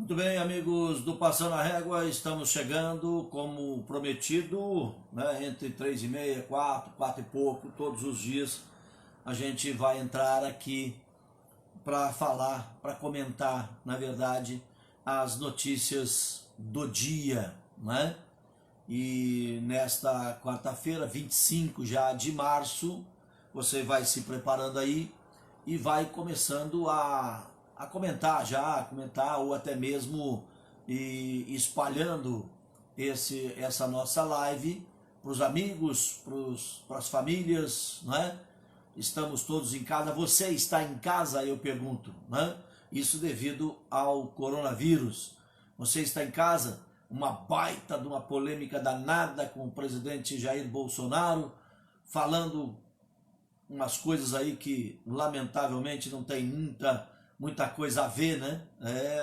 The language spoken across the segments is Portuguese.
Muito bem, amigos do Passando a Régua, estamos chegando, como prometido, né, entre 3h30, 4 e pouco, todos os dias, a gente vai entrar aqui para falar, para comentar, na verdade, as notícias do dia, né? E nesta quarta-feira, 25 já de março, você vai se preparando aí e vai começando a comentar ou até mesmo espalhando essa nossa live para os amigos, para as famílias, né? Estamos todos em casa. Você está em casa, eu pergunto, né? Isso devido ao coronavírus. Você está em casa? Uma baita de uma polêmica danada com o presidente Jair Bolsonaro, falando umas coisas aí que lamentavelmente não tem muita coisa a ver, né?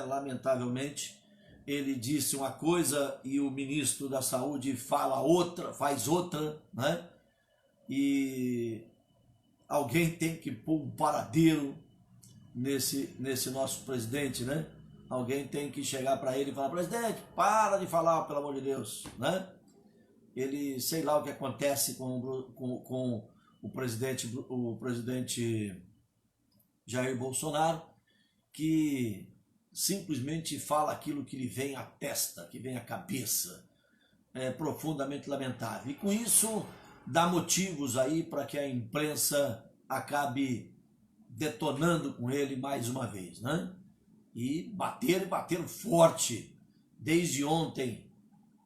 Lamentavelmente ele disse uma coisa e o ministro da Saúde fala outra, faz outra, né? E alguém tem que pôr um paradeiro nesse nosso presidente, né? Alguém tem que chegar para ele e falar: presidente, para de falar, pelo amor de Deus, né? Ele, sei lá o que acontece com o presidente Jair Bolsonaro, que simplesmente fala aquilo que lhe vem à testa, que vem à cabeça. É profundamente lamentável. E com isso dá motivos aí para que a imprensa acabe detonando com ele mais uma vez, né? E bateram forte desde ontem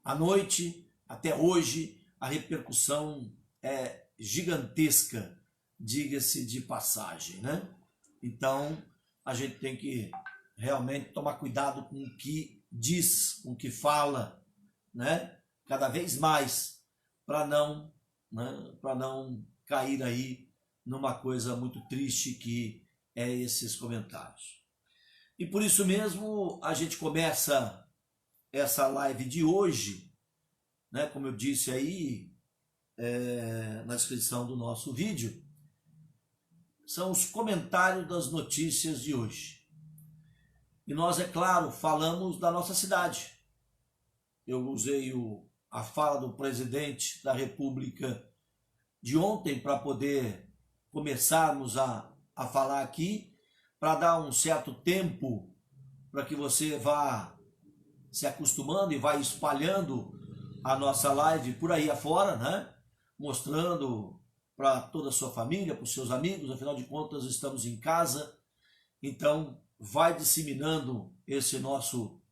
à noite até hoje. A repercussão é gigantesca, diga-se de passagem, né? Então a gente tem que realmente tomar cuidado com o que diz, com o que fala, né? Cada vez mais, para não cair aí numa coisa muito triste que é esses comentários. E por isso mesmo a gente começa essa live de hoje, né? Como eu disse aí na descrição do nosso vídeo, são os comentários das notícias de hoje. E nós, é claro, falamos da nossa cidade. Eu usei a fala do presidente da República de ontem para poder começarmos a falar aqui, para dar um certo tempo para que você vá se acostumando e vá espalhando a nossa live por aí afora, né? Mostrando para toda a sua família, para os seus amigos. Afinal de contas, estamos em casa, então vai disseminando esse nosso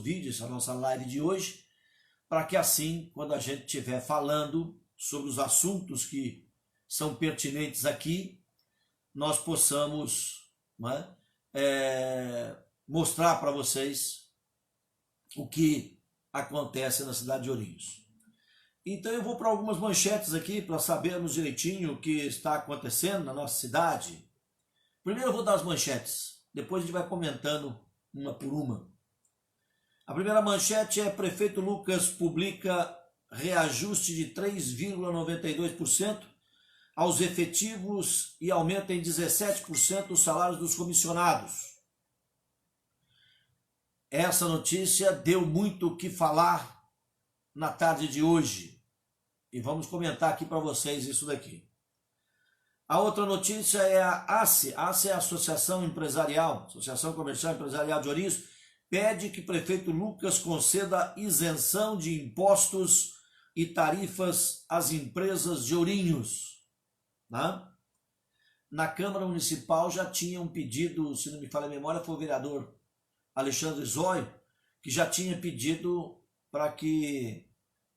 vídeo, essa nossa live de hoje, para que assim, quando a gente estiver falando sobre os assuntos que são pertinentes aqui, nós possamos, né, mostrar para vocês o que acontece na cidade de Ourinhos. Então eu vou para algumas manchetes aqui para sabermos direitinho o que está acontecendo na nossa cidade. Primeiro eu vou dar as manchetes, depois a gente vai comentando uma por uma. A primeira manchete é: prefeito Lucas publica reajuste de 3,92% aos efetivos e aumenta em 17% os salários dos comissionados. Essa notícia deu muito o que falar na tarde de hoje e vamos comentar aqui para vocês isso daqui. A outra notícia é a ACE. A ACE é a Associação Comercial Empresarial de Ourinhos, pede que prefeito Lucas conceda isenção de impostos e tarifas às empresas de Ourinhos, né? Na Câmara Municipal já tinha um pedido, se não me falha a memória, foi o vereador Alexandre Zóio, que já tinha pedido para que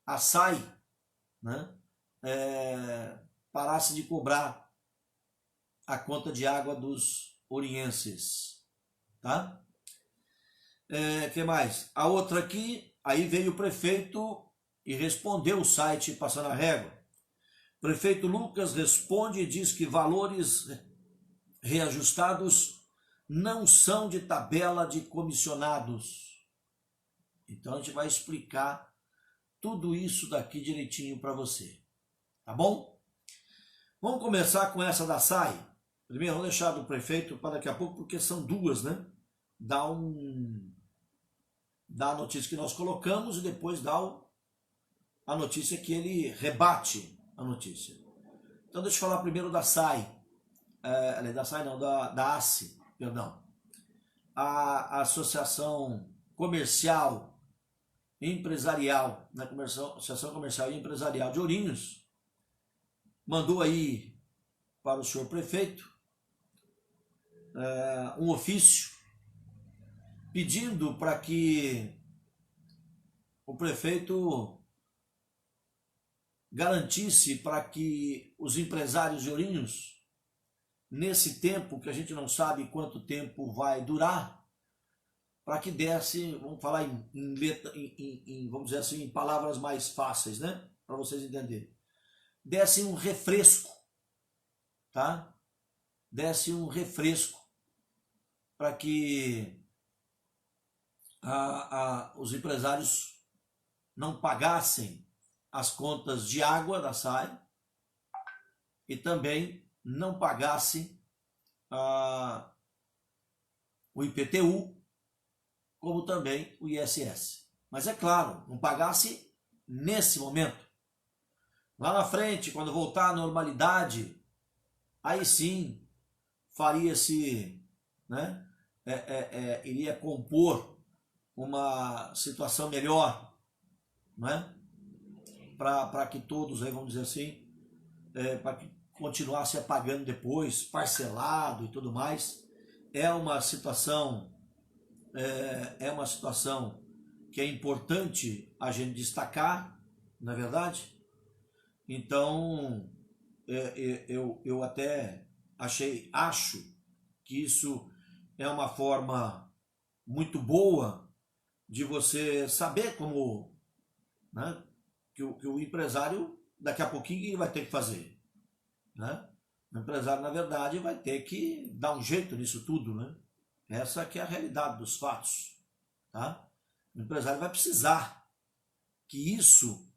a SAI, né, parasse de cobrar a conta de água dos ourienses, tá? Que mais? A outra aqui, aí veio o prefeito e respondeu o site Passando a Régua. Prefeito Lucas responde e diz que valores reajustados não são de tabela de comissionados. Então a gente vai explicar tudo isso daqui direitinho para você, tá bom? Vamos começar com essa da SAI. Primeiro vamos deixar do prefeito para daqui a pouco, porque são duas, né? dá a notícia que nós colocamos e depois dá a notícia que ele rebate a notícia. Então deixa eu falar primeiro da SAI, da SAI não, da ACE, perdão. A Associação Comercial e Empresarial, né, Associação Comercial e Empresarial de Ourinhos, mandou aí para o senhor prefeito um ofício pedindo para que o prefeito garantisse para que os empresários de Ourinhos, nesse tempo que a gente não sabe quanto tempo vai durar, para que desse, vamos falar vamos dizer assim, em palavras mais fáceis, né? Para vocês entenderem. Desse um refresco, tá? Desse um refresco para que os empresários não pagassem as contas de água da SAI e também não pagasse o IPTU, como também o ISS. Mas é claro, não pagasse nesse momento. Lá na frente, quando voltar à normalidade, aí sim faria-se, né, iria compor uma situação melhor, né, para que todos, aí, vamos dizer assim, para que continuasse pagando depois, parcelado e tudo mais. É uma situação que é importante a gente destacar, não é verdade? Então, eu até acho que isso é uma forma muito boa de você saber como, né, que o empresário, daqui a pouquinho, ele vai ter que fazer, né? O empresário, na verdade, vai ter que dar um jeito nisso tudo, né? Essa que é a realidade dos fatos, tá? O empresário vai precisar que isso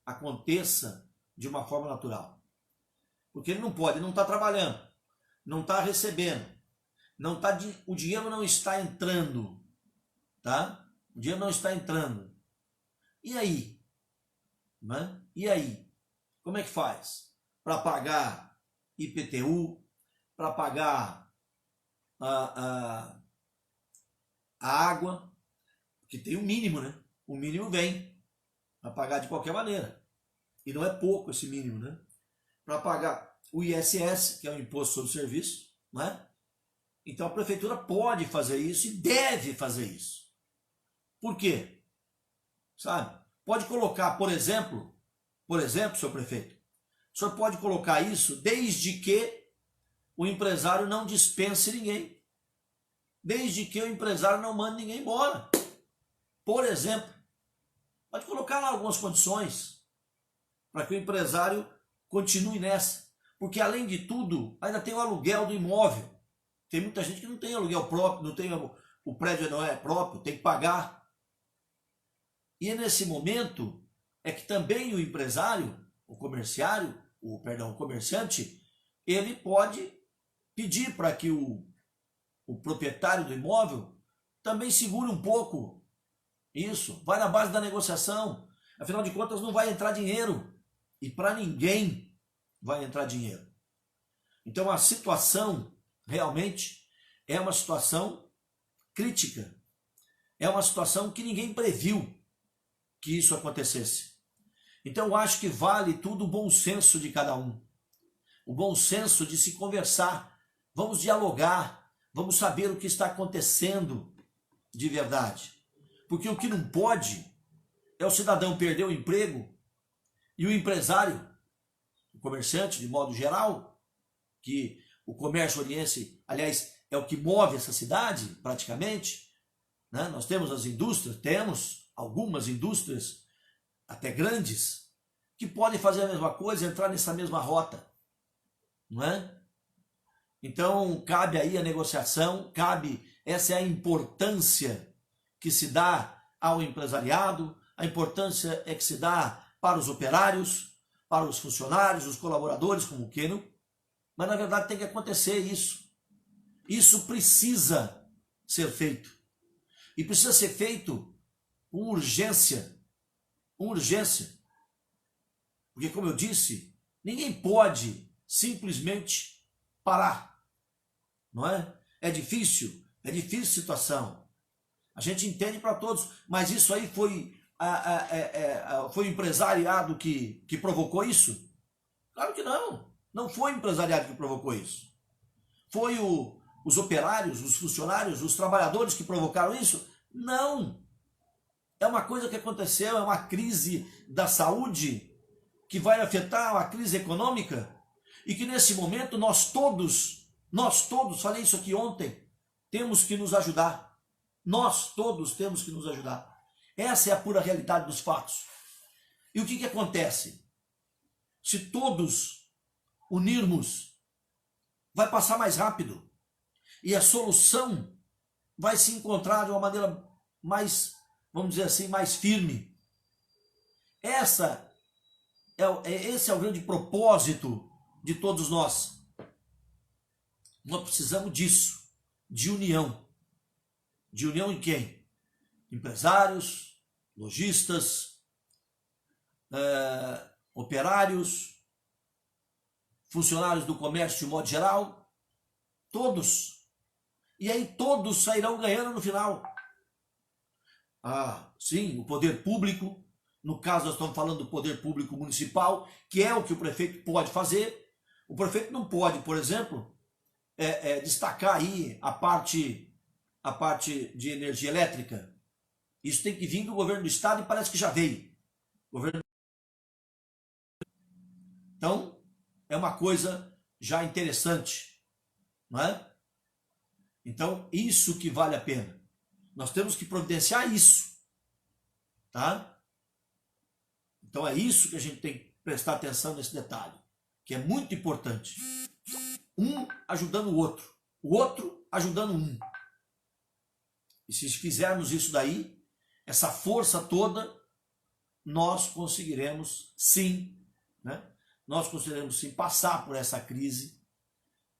aconteça de uma forma natural. Porque ele não pode, ele não está trabalhando, não está recebendo, o dinheiro não está entrando, tá? O dinheiro não está entrando. E aí? Né? E aí? Como é que faz? Para pagar IPTU, para pagar a água, que tem o mínimo, né? O mínimo vem para pagar de qualquer maneira. E não é pouco esse mínimo, né? Para pagar o ISS, que é o Imposto sobre Serviço, né? Então a prefeitura pode fazer isso e deve fazer isso. Por quê? Sabe? Pode colocar, por exemplo, senhor prefeito, o senhor pode colocar isso desde que o empresário não dispense ninguém. Desde que o empresário não mande ninguém embora. Por exemplo, pode colocar lá algumas condições para que o empresário continue nessa. Porque, além de tudo, ainda tem o aluguel do imóvel. Tem muita gente que não tem aluguel próprio, não tem o prédio não é próprio, tem que pagar. E nesse momento é que também o empresário, o comerciante, ele pode pedir para que o proprietário do imóvel também segure um pouco isso, vai na base da negociação. Afinal de contas, não vai entrar dinheiro. E para ninguém vai entrar dinheiro. Então a situação realmente é uma situação crítica. É uma situação que ninguém previu que isso acontecesse. Então eu acho que vale tudo o bom senso de cada um. O bom senso de se conversar. Vamos dialogar. Vamos saber o que está acontecendo de verdade. Porque o que não pode é o cidadão perder o emprego e o empresário, o comerciante de modo geral, que o comércio oriense, aliás, é o que move essa cidade praticamente, né? Nós temos as indústrias, temos algumas indústrias, até grandes, que podem fazer a mesma coisa, entrar nessa mesma rota, não é? Então, cabe aí a negociação, essa é a importância que se dá ao empresariado, a importância é que se dá para os operários, para os funcionários, os colaboradores, como o Keno, mas na verdade tem que acontecer isso. Isso precisa ser feito. E precisa ser feito com urgência. Com urgência. Porque, como eu disse, ninguém pode simplesmente parar. Não é? É difícil a situação. A gente entende para todos, mas isso aí foi o empresariado que provocou isso? Claro que não. Não foi o empresariado que provocou isso. Foi os operários, os funcionários, os trabalhadores que provocaram isso? Não. É uma coisa que aconteceu, é uma crise da saúde que vai afetar a crise econômica e que nesse momento nós todos, falei isso aqui ontem, temos que nos ajudar. Nós todos temos que nos ajudar. Essa é a pura realidade dos fatos. E o que acontece? Se todos unirmos, vai passar mais rápido. E a solução vai se encontrar de uma maneira mais, vamos dizer assim, mais firme. Esse é o grande propósito de todos nós. Nós precisamos disso, de união. De união em quem? Empresários, lojistas, operários, funcionários do comércio de modo geral, todos. E aí todos sairão ganhando no final. Sim, o poder público, no caso nós estamos falando do poder público municipal, que é o que o prefeito pode fazer. O prefeito não pode, por exemplo, destacar aí a parte de energia elétrica. Isso tem que vir do governo do estado e parece que já veio. Então, é uma coisa já interessante, não é? Então, isso que vale a pena. Nós temos que providenciar isso, tá? Então, é isso que a gente tem que prestar atenção nesse detalhe, que é muito importante. Um ajudando o outro ajudando um. E se fizermos isso daí, essa força toda, nós conseguiremos sim, né? Nós conseguiremos sim passar por essa crise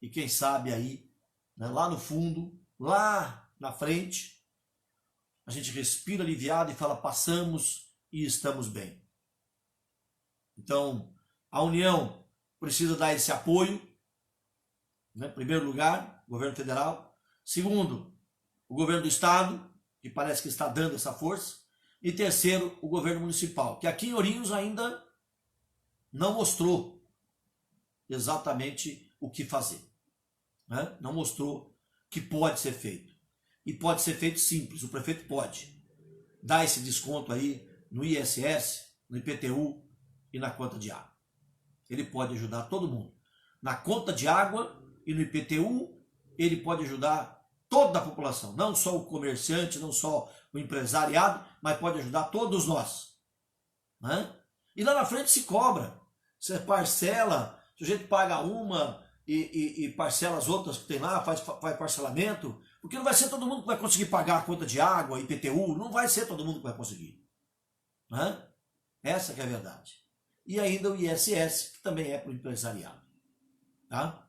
e quem sabe aí, né, lá no fundo, lá na frente, a gente respira aliviado e fala, passamos e estamos bem. Então, a União precisa dar esse apoio, né? Em primeiro lugar, o governo federal. Segundo, o governo do estado, que parece que está dando essa força. E terceiro, o governo municipal, que aqui em Ourinhos ainda não mostrou exatamente o que fazer, né? Não mostrou que pode ser feito. E pode ser feito simples, o prefeito pode dar esse desconto aí no ISS, no IPTU e na conta de água. Ele pode ajudar todo mundo. Na conta de água e no IPTU, ele pode ajudar toda a população, não só o comerciante, não só o empresariado, mas pode ajudar todos nós, né? E lá na frente se cobra, você parcela, o sujeito paga uma e parcela as outras que tem lá, faz parcelamento, porque não vai ser todo mundo que vai conseguir pagar a conta de água, IPTU, não vai ser todo mundo que vai conseguir, né? Essa que é a verdade. E ainda o ISS, que também é para o empresariado, tá?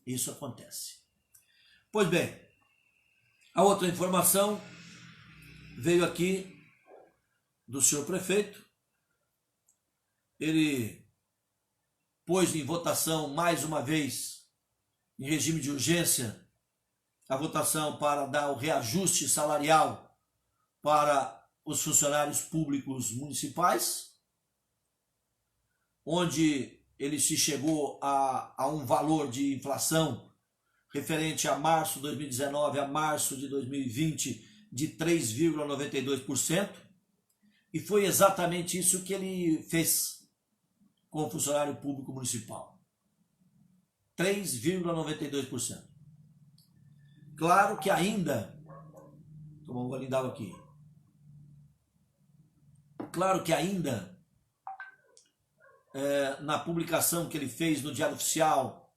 Isso acontece. Pois bem, a outra informação veio aqui do senhor prefeito. Ele pôs em votação mais uma vez, em regime de urgência, a votação para dar o reajuste salarial para os funcionários públicos municipais, onde ele se chegou a um valor de inflação referente a março de 2019 a março de 2020 de 3,92%, e foi exatamente isso que ele fez com o funcionário público municipal. 3,92%. Claro que ainda, tomar um golinho d'água aqui. Claro que ainda, na publicação que ele fez no Diário Oficial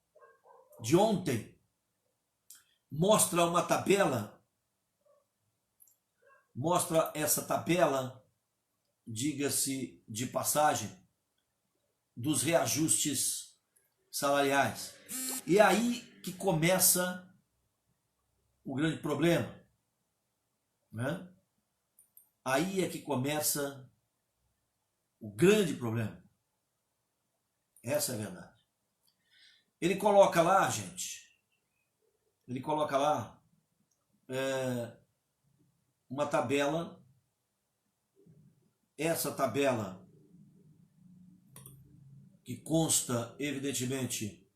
de ontem, mostra uma tabela, mostra essa tabela, diga-se de passagem, dos reajustes salariais. E é aí que começa o grande problema, né? Aí é que começa o grande problema. Essa é a verdade. Ele coloca lá, gente, ele coloca lá uma tabela. Essa tabela que consta, evidentemente,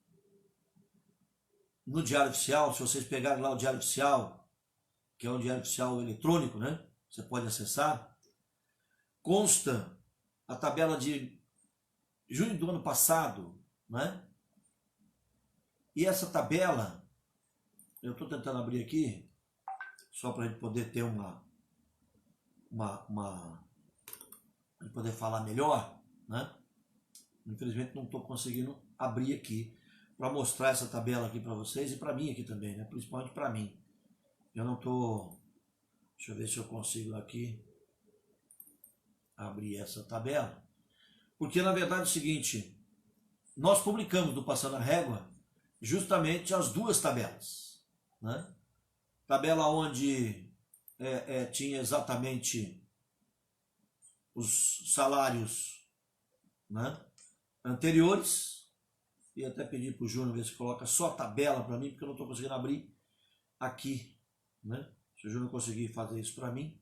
no Diário Oficial. Se vocês pegarem lá o Diário Oficial, que é um Diário Oficial eletrônico, né? Você pode acessar. Consta a tabela de junho do ano passado, né? E essa tabela, eu estou tentando abrir aqui, só para a gente poder ter poder falar melhor, né? Infelizmente não estou conseguindo abrir aqui para mostrar essa tabela aqui para vocês e para mim aqui também, né? Principalmente para mim. Eu não estou... Deixa eu ver se eu consigo aqui abrir essa tabela. Porque na verdade é o seguinte, nós publicamos do Passando a Régua justamente as duas tabelas, né? Tabela onde tinha exatamente os salários, né, anteriores, e até pedir para o Júnior ver se coloca só a tabela para mim, porque eu não estou conseguindo abrir aqui, né? Se o Júnior conseguir fazer isso para mim,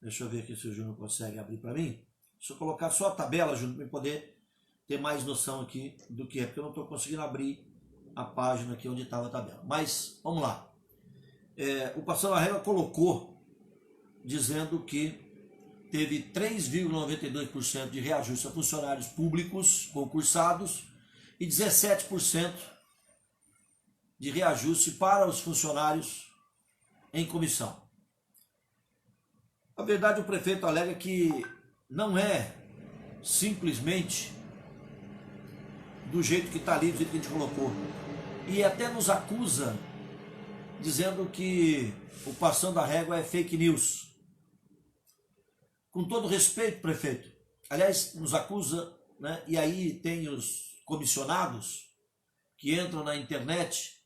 deixa eu ver aqui se o Júnior consegue abrir para mim. Se eu colocar só a tabela, Júnior, para poder ter mais noção aqui do que é, porque eu não estou conseguindo abrir a página aqui onde estava a tabela. Mas, vamos lá. O Passando a Régua colocou, dizendo que teve 3,92% de reajuste a funcionários públicos concursados e 17% de reajuste para os funcionários em comissão. Na verdade, o prefeito alega que não é simplesmente do jeito que está ali, do jeito que a gente colocou. E até nos acusa, dizendo que o Passando a Régua é fake news. Com todo respeito, prefeito, aliás, nos acusa, né? E aí tem os comissionados que entram na internet,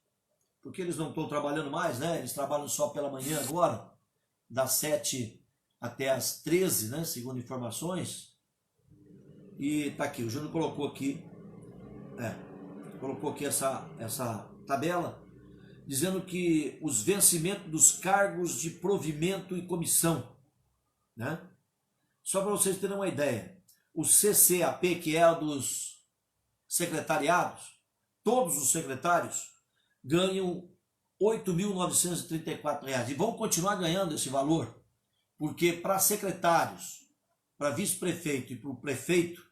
porque eles não estão trabalhando mais, né? Eles trabalham só pela manhã agora, das 7 até as 13, né? Segundo informações. E tá aqui, o Júnior colocou aqui, essa tabela, dizendo que os vencimentos dos cargos de provimento e comissão, né? Só para vocês terem uma ideia, o CCAP, que é o dos secretariados, todos os secretários ganham R$ 8.934 e vão continuar ganhando esse valor, porque para secretários, para vice-prefeito e para o prefeito,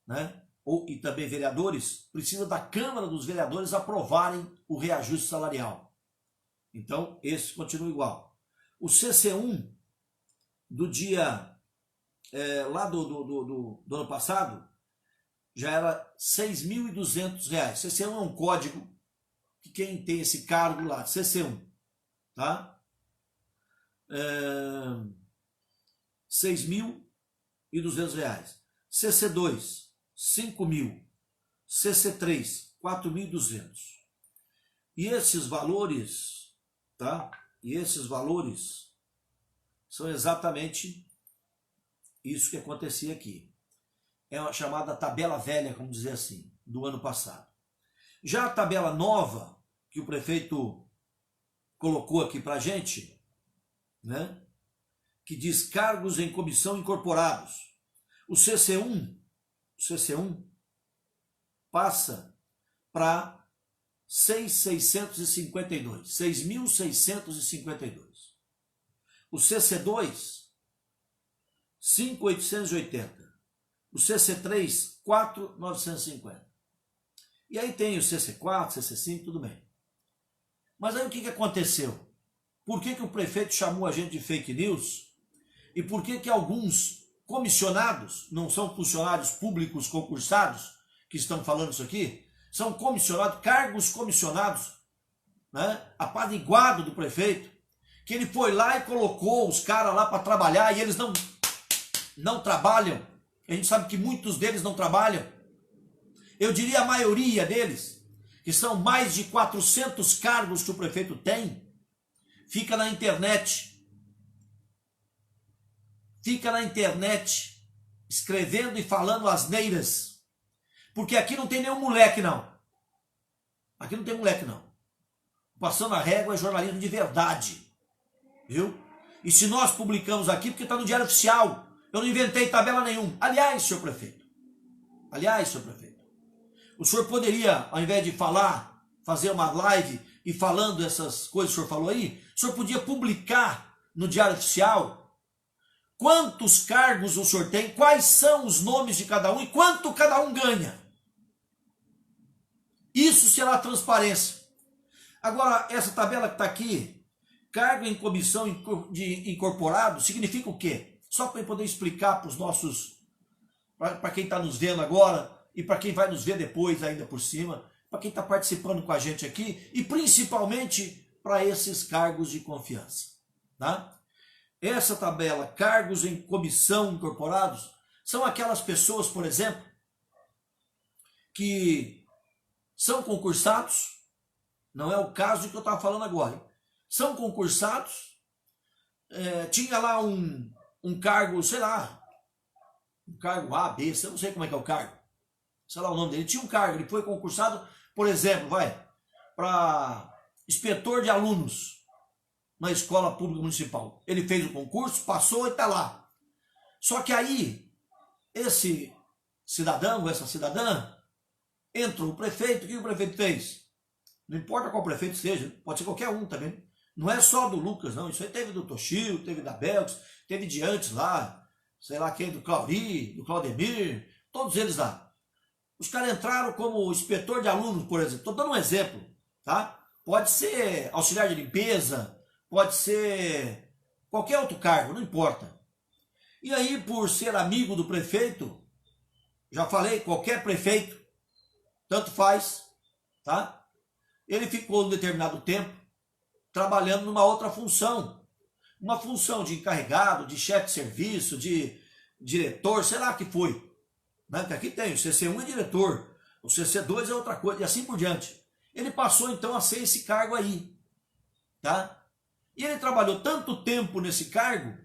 né, e também vereadores, precisa da Câmara dos Vereadores aprovarem o reajuste salarial. Então, esse continua igual. O CC1 do dia lá do ano passado já era R$ 6.200. CC1 é um código que quem tem esse cargo lá, CC1, tá? R$ 6.200. CC2, R$ 5.000. CC3, R$ 4.200. E esses valores, tá? E esses valores são exatamente isso que acontecia aqui. É uma chamada tabela velha, como dizer assim, do ano passado. Já a tabela nova, que o prefeito colocou aqui para a gente, né, que diz cargos em comissão incorporados. O CC1 passa para 6.652. O CC2, 5.880. O CC3, 4.950. E aí tem o CC4, CC5, tudo bem. Mas aí o que aconteceu? Por que o prefeito chamou a gente de fake news? E por que alguns comissionados, não são funcionários públicos concursados que estão falando isso aqui, são comissionados, cargos comissionados, né, apadrinhado do prefeito, que ele foi lá e colocou os caras lá para trabalhar e eles não trabalham. A gente sabe que muitos deles não trabalham. Eu diria a maioria deles, que são mais de 400 cargos que o prefeito tem, fica na internet. Fica na internet escrevendo e falando asneiras. Porque aqui não tem nenhum moleque, não. Aqui não tem moleque, não. Passando a Régua é jornalismo de verdade. Viu? E se nós publicamos aqui, porque está no Diário Oficial. Eu não inventei tabela nenhuma. Aliás, senhor prefeito. O senhor poderia, ao invés de falar, fazer uma live e falando essas coisas que o senhor falou aí, o senhor podia publicar no Diário Oficial quantos cargos o senhor tem, quais são os nomes de cada um e quanto cada um ganha. Isso será transparência. Agora, essa tabela que está aqui, cargo em comissão de incorporado, significa o quê? Só para eu poder explicar para os nossos, para quem está nos vendo agora e para quem vai nos ver depois ainda por cima, para quem está participando com a gente aqui e principalmente para esses cargos de confiança. Tá? Essa tabela, cargos em comissão incorporados, são aquelas pessoas, por exemplo, que são concursados, não é o caso de que eu estava falando agora, hein? São concursados, tinha lá um cargo, sei lá, um cargo A, B, eu não sei como é que é o cargo, sei lá o nome dele, tinha um cargo, ele foi concursado, por exemplo, para inspetor de alunos na escola pública municipal. Ele fez o concurso, passou e está lá. Só que aí, esse cidadão, essa cidadã, entrou o prefeito, o que o prefeito fez? Não importa qual prefeito seja, pode ser qualquer um também. Não é só do Lucas, não. Isso aí teve do Toshio, teve da Belks, teve de antes lá, sei lá quem, do Clauri, do Claudemir, todos eles lá. Os caras entraram como inspetor de alunos, por exemplo. Estou dando um exemplo, tá? Pode ser auxiliar de limpeza, pode ser qualquer outro cargo, não importa. E aí, por ser amigo do prefeito, já falei, qualquer prefeito, tanto faz, tá? Ele ficou um determinado tempo trabalhando numa outra função. Uma função de encarregado, de chefe de serviço, de diretor, sei lá o que foi. Né? Porque aqui tem, o CC1 é diretor, o CC2 é outra coisa, e assim por diante. Ele passou então a ser esse cargo aí. Tá? E ele trabalhou tanto tempo nesse cargo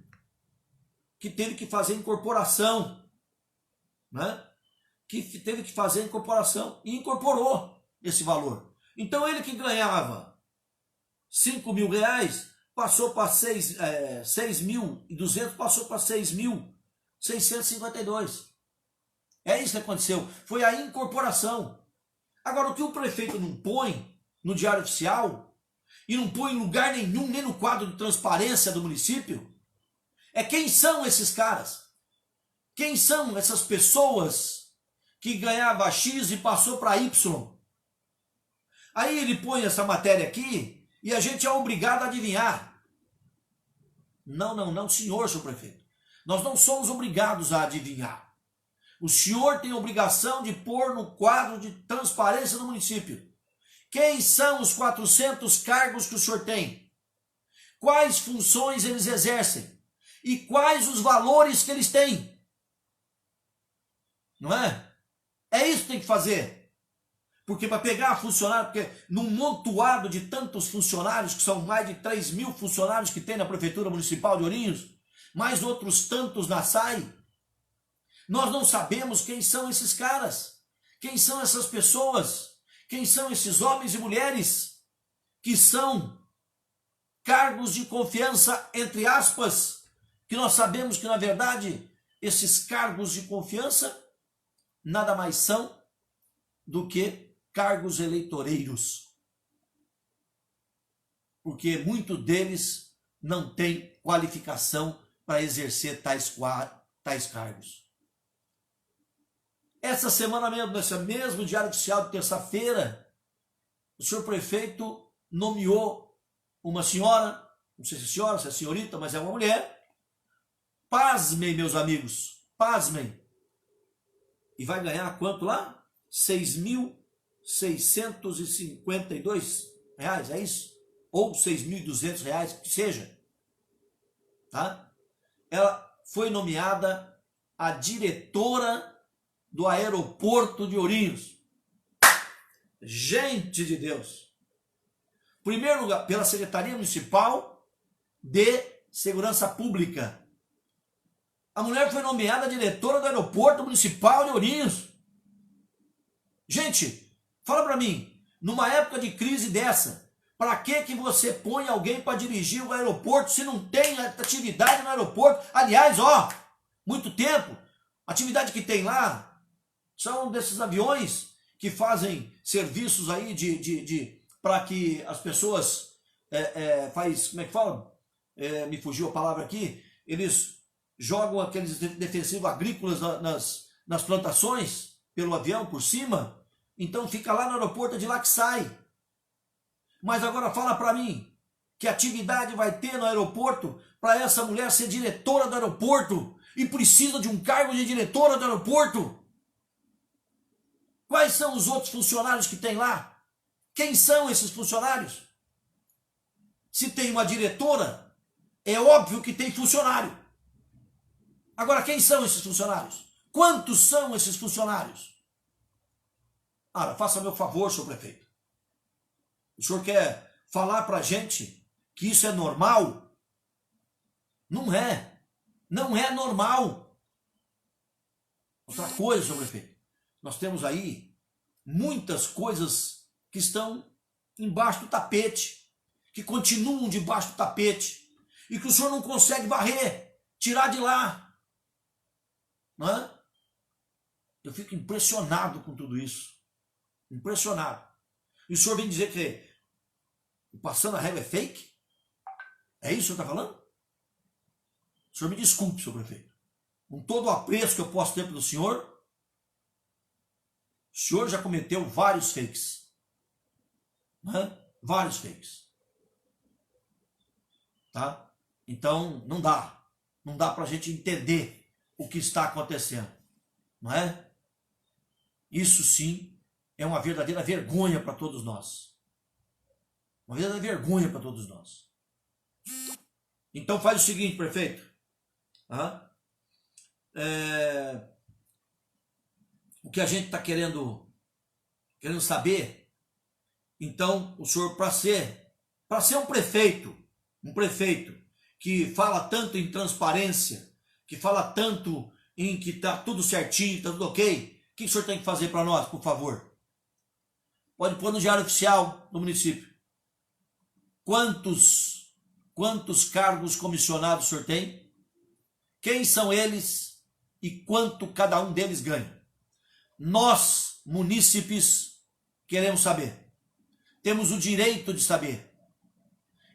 que teve que fazer incorporação. Né? Que teve que fazer incorporação e incorporou esse valor. Então ele que ganhava 5 mil reais, passou para 6.200, passou para 6.652. É isso que aconteceu. Foi a incorporação. Agora, o que o prefeito não põe no Diário Oficial, e não põe em lugar nenhum, nem no quadro de transparência do município, é quem são esses caras. Quem são essas pessoas que ganhava X e passou para Y. Aí ele põe essa matéria aqui e a gente é obrigado a adivinhar. Não, senhor prefeito. Nós não somos obrigados a adivinhar. O senhor tem a obrigação de pôr no quadro de transparência do município. Quem são os 400 cargos que o senhor tem? Quais funções eles exercem? E quais os valores que eles têm? Não é? É isso que tem que fazer. Porque para pegar funcionário, porque num montoado de tantos funcionários, que são mais de 3.000 funcionários que tem na Prefeitura Municipal de Ourinhos, mais outros tantos na SAI, nós não sabemos quem são esses caras, quem são essas pessoas, quem são esses homens e mulheres que são cargos de confiança, entre aspas, que nós sabemos que, na verdade, esses cargos de confiança nada mais são do que cargos eleitoreiros, porque muitos deles não têm qualificação para exercer tais cargos. Essa semana mesmo, nesse mesmo Diário Oficial de terça-feira, o senhor prefeito nomeou uma senhora, não sei se é senhora, se é senhorita, mas é uma mulher. Pasmem, meus amigos, pasmem. E vai ganhar quanto lá? R$6.652, é isso? Ou R$6.200, que seja. Tá? Ela foi nomeada a diretora do aeroporto de Ourinhos. Gente de Deus! Em primeiro lugar, pela Secretaria Municipal de Segurança Pública. A mulher foi nomeada diretora do Aeroporto Municipal de Ourinhos. Gente, fala para mim, numa época de crise dessa, para que você põe alguém para dirigir o aeroporto se não tem atividade no aeroporto? Aliás, muito tempo, a atividade que tem lá são desses aviões que fazem serviços aí para que as pessoas como é que fala? Me fugiu a palavra aqui. Eles jogam aqueles defensivos agrícolas nas plantações pelo avião por cima. Então fica lá no aeroporto, é de lá que sai. Mas agora fala para mim, que atividade vai ter no aeroporto para essa mulher ser diretora do aeroporto e precisa de um cargo de diretora do aeroporto? Quais são os outros funcionários que tem lá? Quem são esses funcionários? Se tem uma diretora, é óbvio que tem funcionário. Agora, quem são esses funcionários? Quantos são esses funcionários? Ora, faça meu favor, senhor prefeito. O senhor quer falar para a gente que isso é normal? Não é. Não é normal. Outra coisa, senhor prefeito. Nós temos aí muitas coisas que estão embaixo do tapete, que continuam debaixo do tapete, e que o senhor não consegue varrer, tirar de lá. Não é? Eu fico impressionado com tudo isso. Impressionado. E o senhor vem dizer que o Passando a Régua é fake? É isso que o senhor está falando? O senhor me desculpe, senhor prefeito. Com todo o apreço que eu posso ter pelo senhor, o senhor já cometeu vários fakes. Né? Vários fakes. Tá? Então, não dá. Não dá para a gente entender o que está acontecendo. Não é? Isso sim é uma verdadeira vergonha para todos nós. Uma verdadeira vergonha para todos nós. Então faz o seguinte, prefeito. O que a gente está querendo saber, então o senhor, para ser um prefeito que fala tanto em transparência, que fala tanto em que está tudo certinho, está tudo ok, o que o senhor tem que fazer para nós, por favor? Pode pôr no Diário Oficial do município. Quantos cargos comissionados o senhor tem? Quem são eles e quanto cada um deles ganha? Nós, munícipes, queremos saber. Temos o direito de saber.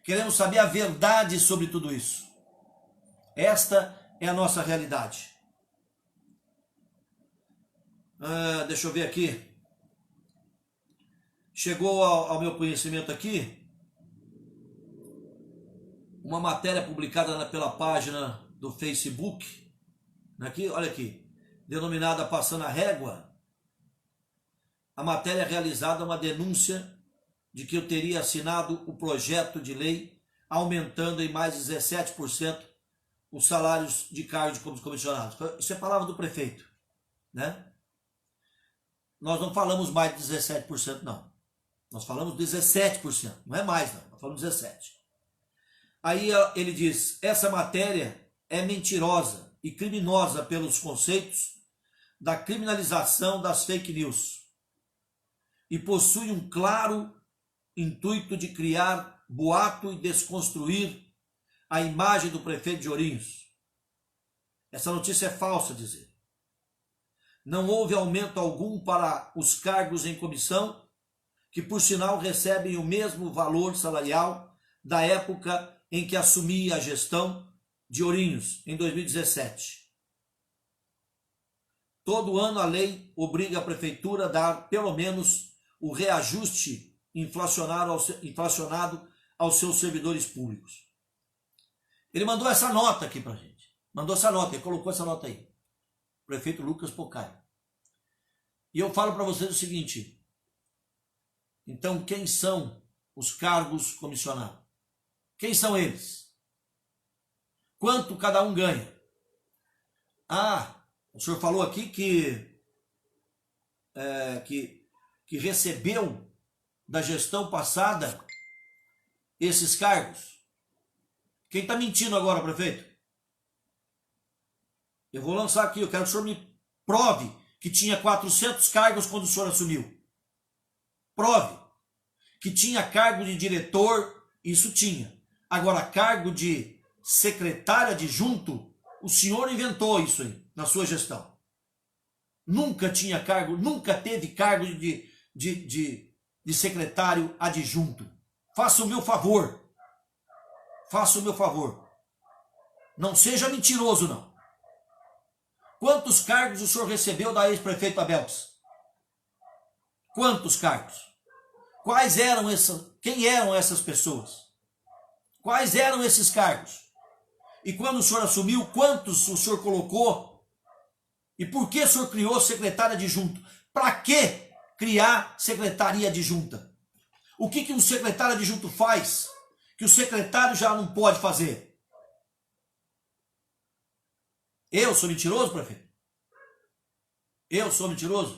Queremos saber a verdade sobre tudo isso. Esta é a nossa realidade. Deixa eu ver aqui. Chegou ao meu conhecimento aqui uma matéria publicada pela página do Facebook, aqui, olha aqui, denominada Passando a Régua. A matéria realizada uma denúncia de que eu teria assinado o projeto de lei aumentando em mais 17% os salários de cargos de comissionados. Isso é palavra do prefeito, né? Nós não falamos mais de 17%, não. Nós falamos 17%, não é mais, não. Nós falamos 17%. Aí ele diz, essa matéria é mentirosa e criminosa pelos conceitos da criminalização das fake news e possui um claro intuito de criar boato e desconstruir a imagem do prefeito de Ourinhos. Essa notícia é falsa, dizer. Não houve aumento algum para os cargos em comissão, que por sinal recebem o mesmo valor salarial da época em que assumi a gestão de Ourinhos, em 2017. Todo ano a lei obriga a prefeitura a dar pelo menos o reajuste inflacionado aos seus servidores públicos. Ele mandou essa nota aqui pra gente. Mandou essa nota, ele colocou essa nota aí. Prefeito Lucas Pocai. E eu falo para vocês o seguinte. Então, quem são os cargos comissionados? Quem são eles? Quanto cada um ganha? O senhor falou aqui que recebeu da gestão passada esses cargos. Quem está mentindo agora, prefeito? Eu vou lançar aqui, eu quero que o senhor me prove que tinha 400 cargos quando o senhor assumiu. Prove que tinha cargo de diretor, isso tinha. Agora, cargo de secretário adjunto, o senhor inventou isso aí, na sua gestão. Nunca tinha cargo, nunca teve cargo de secretário adjunto. Faça o meu favor. Faça o meu favor. Não seja mentiroso, não. Quantos cargos o senhor recebeu da ex-prefeita Belks? Quantos cargos? Quais eram quem eram essas pessoas? Quais eram esses cargos? E quando o senhor assumiu, quantos o senhor colocou? E por que o senhor criou secretária adjunto? Para que criar secretaria adjunta? O que um secretário adjunto faz que o secretário já não pode fazer? Eu sou mentiroso, prefeito? Eu sou mentiroso?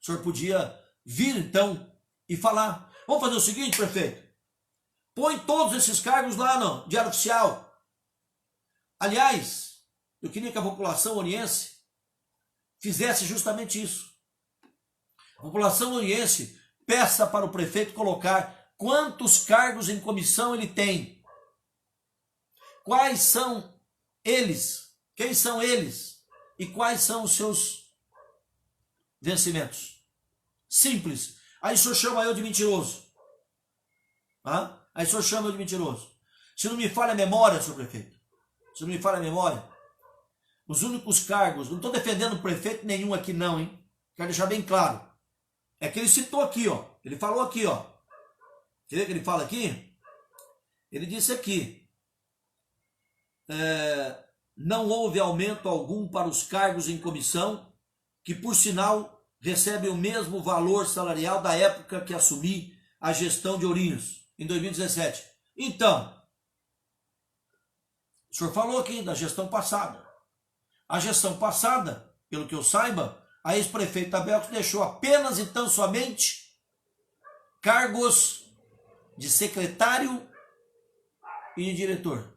O senhor podia vir, então, e falar. Vamos fazer o seguinte, prefeito? Põe todos esses cargos lá no Diário Oficial. Aliás, eu queria que a população oriense fizesse justamente isso. A população oriense peça para o prefeito colocar quantos cargos em comissão ele tem. Quais são eles? Quem são eles? E quais são os seus vencimentos? Simples. Aí o senhor chama eu de mentiroso. Aí o senhor chama eu de mentiroso. Se não me falha a memória, senhor prefeito, se não me falha a memória, os únicos cargos, não estou defendendo prefeito nenhum aqui não, hein? Quero deixar bem claro. É que ele citou aqui, ó. Ele falou aqui, ó. Quer ver que ele fala aqui? Ele disse aqui. Não houve aumento algum para os cargos em comissão, que por sinal recebem o mesmo valor salarial da época que assumi a gestão de Ourinhos, em 2017. Então, o senhor falou aqui da gestão passada. A gestão passada, pelo que eu saiba, a ex-prefeita Belks deixou apenas e tão somente cargos de secretário e de diretor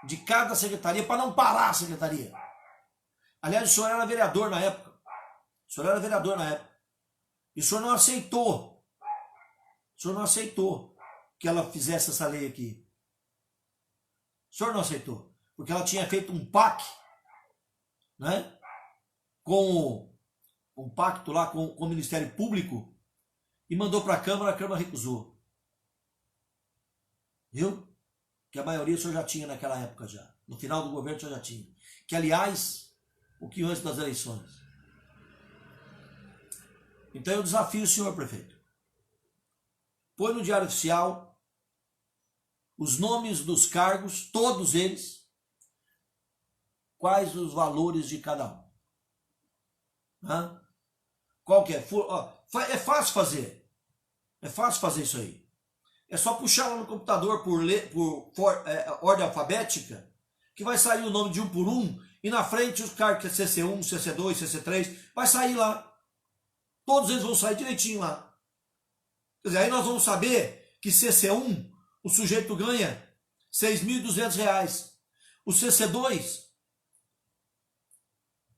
de cada secretaria, para não parar a secretaria. Aliás, o senhor era vereador na época. O senhor era vereador na época. E o senhor não aceitou. O senhor não aceitou que ela fizesse essa lei aqui. O senhor não aceitou. Porque ela tinha feito um pacto, né? Com um pacto lá com o Ministério Público e mandou para a Câmara recusou. Viu? Que a maioria o senhor já tinha naquela época já. No final do governo o senhor já tinha. Que, aliás, o que antes das eleições. Então eu desafio o senhor, prefeito. Põe no Diário Oficial os nomes dos cargos, todos eles, quais os valores de cada um. Qual que é? É fácil fazer. É fácil fazer isso aí. É só puxar lá no computador por ordem alfabética, que vai sair o nome de um por um, e na frente os cargos que é CC1, CC2, CC3, vai sair lá. Todos eles vão sair direitinho lá. Quer dizer, aí nós vamos saber que CC1, o sujeito ganha R$ 6.200. O CC2, R$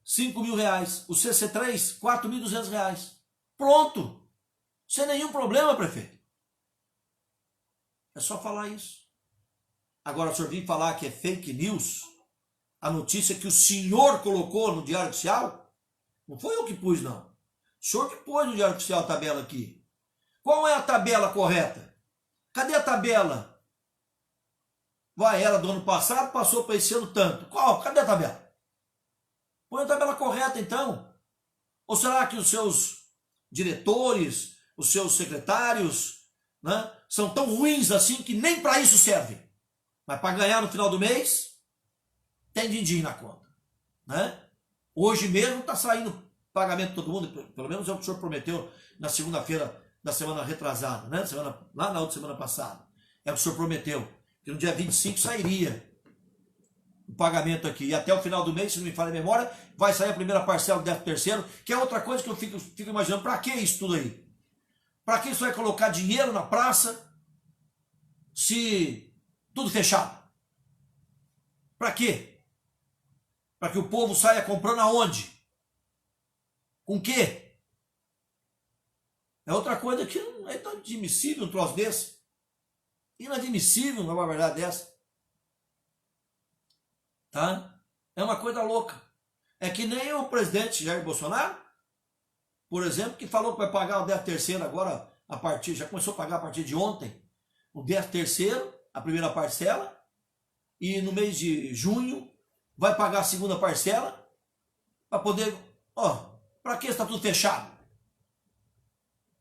5.000. O CC3, R$ 4.200. Pronto. Sem nenhum problema, prefeito. É só falar isso. Agora, o senhor vir falar que é fake news, a notícia que o senhor colocou no Diário Oficial, não foi eu que pus, não. O senhor que pôs no Diário Oficial a tabela aqui. Qual é a tabela correta? Cadê a tabela? Ela do ano passado passou para esse ano tanto. Qual? Cadê a tabela? Põe a tabela correta, então. Ou será que os seus diretores, os seus secretários, né, são tão ruins assim que nem para isso servem? Mas para ganhar no final do mês, tem din-din na conta. Né? Hoje mesmo está saindo pagamento de todo mundo, pelo menos é o que o senhor prometeu na segunda-feira da semana retrasada, né? Lá na outra semana passada. É o que o senhor prometeu, que no dia 25 sairia o pagamento aqui. E até o final do mês, se não me falha a memória, vai sair a primeira parcela do 13º, que é outra coisa que eu fico imaginando. Para que isso tudo aí? Para que isso vai colocar dinheiro na praça se Tudo fechado. Para quê? Para que o povo saia comprando aonde? Com quê? É outra coisa que não é tão admissível um troço desse. Inadmissível uma verdade dessa. Tá? É uma coisa louca. É que nem o presidente Jair Bolsonaro, por exemplo, que falou que vai pagar o 13º agora, já começou a pagar a partir de ontem, o 13º, a primeira parcela, e no mês de junho vai pagar a segunda parcela, para poder, para que está tudo fechado?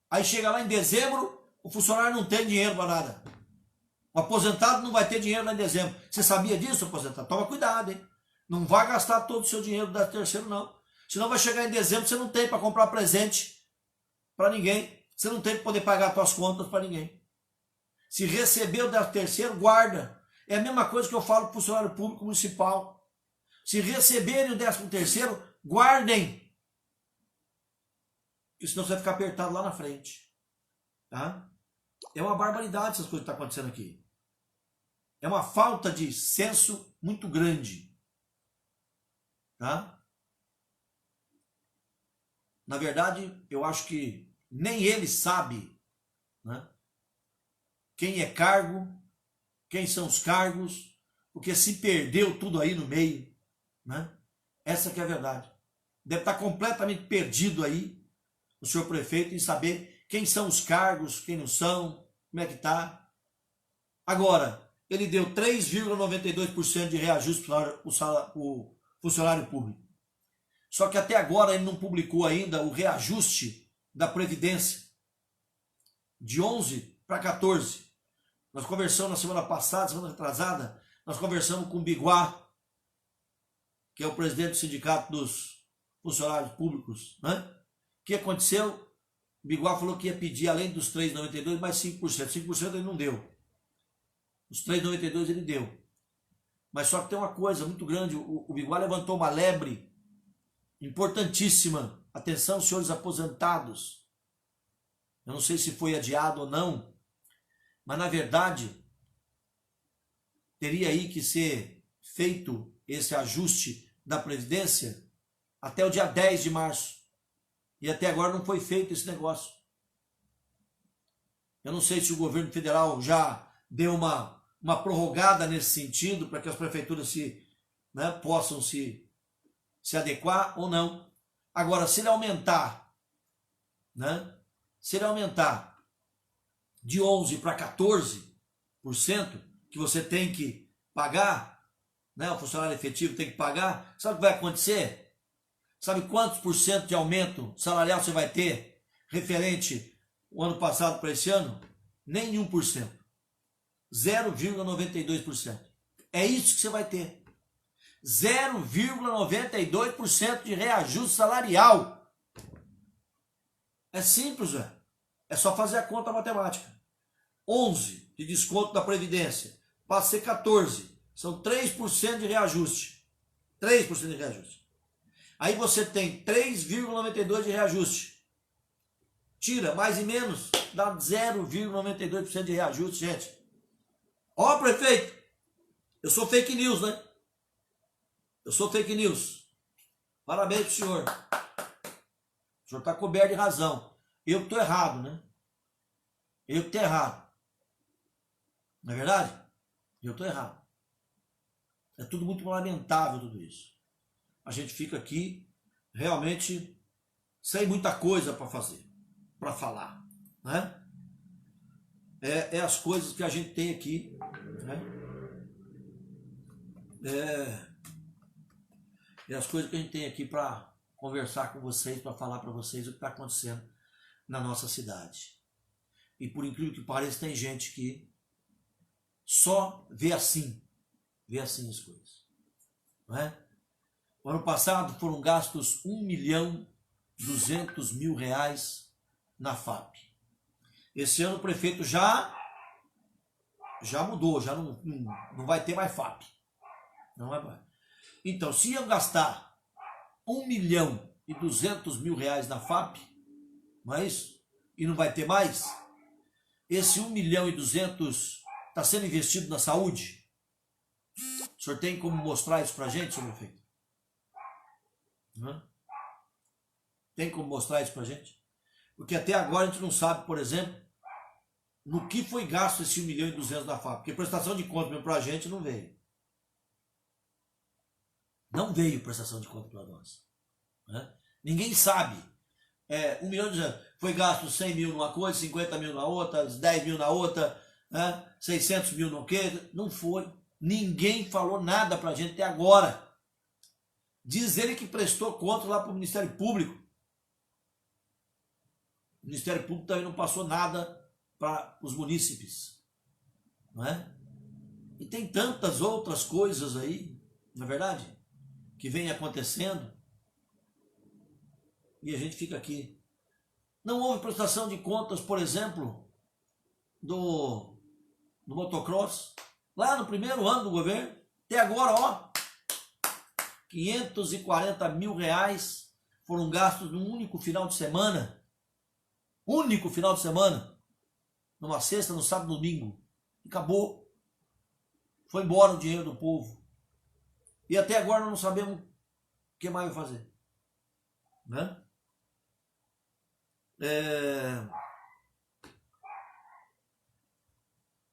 Aí chega lá em dezembro, o funcionário não tem dinheiro para nada. O aposentado não vai ter dinheiro lá em dezembro. Você sabia disso, aposentado? Toma cuidado, hein? Não vai gastar todo o seu dinheiro do 13º, não. Senão vai chegar em dezembro, você não tem para comprar presente para ninguém. Você não tem para poder pagar as suas contas para ninguém. Se receber o 13º, guarda. É a mesma coisa que eu falo para o funcionário público municipal. Se receberem o 13º, guardem. Porque senão você vai ficar apertado lá na frente. Tá? É uma barbaridade essas coisas que estão acontecendo aqui. É uma falta de senso muito grande. Tá? Na verdade, eu acho que nem ele sabe, né, quem é cargo, quem são os cargos, porque se perdeu tudo aí no meio. Né? Essa que é a verdade. Deve estar completamente perdido aí o senhor prefeito em saber quem são os cargos, quem não são, como é que está. Agora, ele deu 3,92% de reajuste para o funcionário público. Só que até agora ele não publicou ainda o reajuste da Previdência, de 11 para 14. Nós conversamos na semana passada, semana retrasada, nós conversamos com o Biguá, que é o presidente do Sindicato dos Funcionários Públicos. Né? O que aconteceu? O Biguá falou que ia pedir, além dos 3,92, mais 5%. 5% ele não deu. Os 3,92 ele deu. Mas só que tem uma coisa muito grande, o Biguá levantou uma lebre importantíssima. Atenção, senhores aposentados. Eu não sei se foi adiado ou não, mas na verdade teria aí que ser feito esse ajuste da Previdência até o dia 10 de março. E até agora não foi feito esse negócio. Eu não sei se o governo federal já deu uma prorrogada nesse sentido para que as prefeituras possam se adequar ou não. Agora, se ele aumentar, né? Se ele aumentar de 11% para 14%, que você tem que pagar, né? O funcionário efetivo tem que pagar, sabe o que vai acontecer? Sabe quantos por cento de aumento salarial você vai ter referente o ano passado para esse ano? Nem 1%. 0,92%. É isso que você vai ter. 0,92% de reajuste salarial. É simples, velho. É só fazer a conta matemática. 11% de desconto da Previdência. Passa a ser 14%. São 3% de reajuste. 3% de reajuste. Aí você tem 3,92% de reajuste. Tira mais e menos, dá 0,92% de reajuste, gente. Ó, prefeito, eu sou fake news, né? Eu sou fake news. Parabéns pro senhor. O senhor está coberto de razão. Eu que estou errado, né? Eu que estou errado. Não é verdade? Eu estou errado. É tudo muito lamentável, tudo isso. A gente fica aqui realmente sem muita coisa para fazer, para falar, né? É as coisas que a gente tem aqui, né? É as coisas que a gente tem aqui para conversar com vocês, para falar para vocês o que está acontecendo na nossa cidade. E por incrível que pareça, tem gente que só vê assim as coisas, não é? O ano passado foram gastos R$1.200.000 na FAP. Esse ano o prefeito já mudou, já não vai ter mais FAP. Não vai mais. Então, se iam gastar R$1.200.000 na FAP, não é isso? E não vai ter mais, esse 1.200.000 está sendo investido na saúde? O senhor tem como mostrar isso para a gente, senhor prefeito? Tem como mostrar isso para a gente? Porque até agora a gente não sabe, por exemplo, no que foi gasto esse 1.200.000 da FAP. Porque prestação de conta para a gente não veio. Não veio prestação de conta para nós. Ninguém sabe. 1 milhão de reais. Foi gasto 100 mil numa coisa, 50 mil na outra, 10 mil na outra, 600 mil no quê? Não foi. Ninguém falou nada para a gente até agora. Diz ele que prestou conta lá para o Ministério Público. O Ministério Público também não passou nada para os munícipes. Não é? E tem tantas outras coisas aí, não é verdade? Que vem acontecendo. E a gente fica aqui. Não houve prestação de contas, por exemplo, do motocross. Lá no primeiro ano do governo. Até agora, ó. 540 mil reais foram gastos num único final de semana. Único final de semana. Numa sexta, no sábado, no domingo. Acabou. Foi embora o dinheiro do povo. E até agora não sabemos o que mais vai fazer. Né?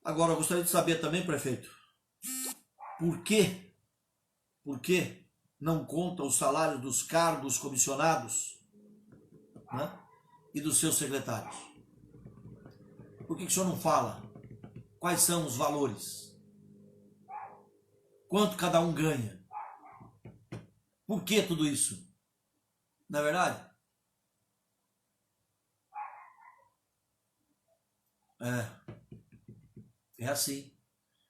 Agora, eu gostaria de saber também, prefeito, por que não conta os salários dos cargos comissionados, né, e dos seus secretários? Por que o senhor não fala quais são os valores? Quanto cada um ganha? Por que tudo isso? Não é verdade? É assim.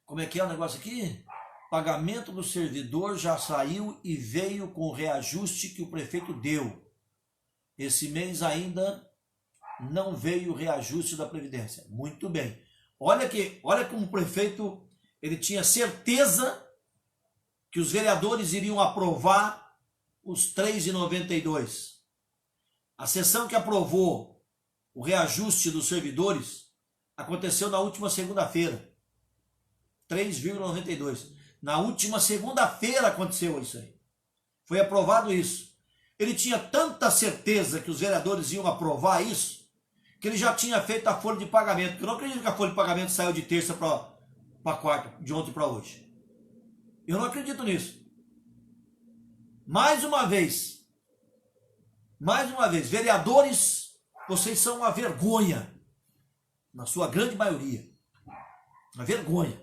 Como é que é o negócio aqui? Pagamento do servidor já saiu e veio com o reajuste que o prefeito deu. Esse mês ainda não veio o reajuste da Previdência. Muito bem. Olha como o prefeito ele tinha certeza que os vereadores iriam aprovar os 3,92. A sessão que aprovou o reajuste dos servidores aconteceu na última segunda-feira. 3,92. Na última segunda-feira aconteceu isso aí. Foi aprovado isso. Ele tinha tanta certeza que os vereadores iam aprovar isso, que ele já tinha feito a folha de pagamento. Eu não acredito que a folha de pagamento saiu de terça para quarta, de ontem para hoje. Eu não acredito nisso. Mais uma vez, vereadores, vocês são uma vergonha, na sua grande maioria. Uma vergonha.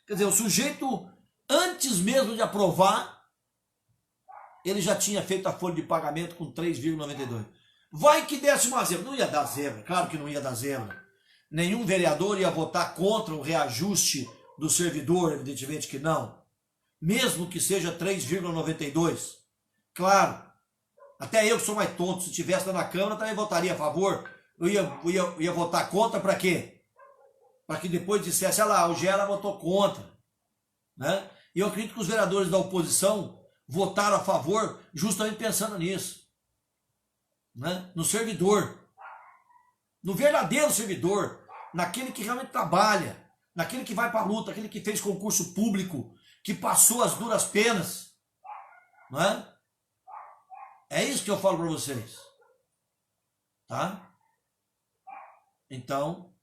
Quer dizer, o sujeito, antes mesmo de aprovar, ele já tinha feito a folha de pagamento com 3,92. Vai que desse uma zebra. Não ia dar zebra, claro que não ia dar zebra. Nenhum vereador ia votar contra o reajuste do servidor, evidentemente que não. Mesmo que seja 3,92. Claro, até eu que sou mais tonto, se estivesse na Câmara, também votaria a favor. Eu ia votar contra para quê? Para que depois dissesse, olha lá, o Gera votou contra. Né? E eu acredito que os vereadores da oposição votaram a favor justamente pensando nisso. Né? No servidor. No verdadeiro servidor. Naquele que realmente trabalha. Naquele que vai para a luta. Aquele que fez concurso público. Que passou as duras penas. Né? É isso que eu falo para vocês. Tá? Então,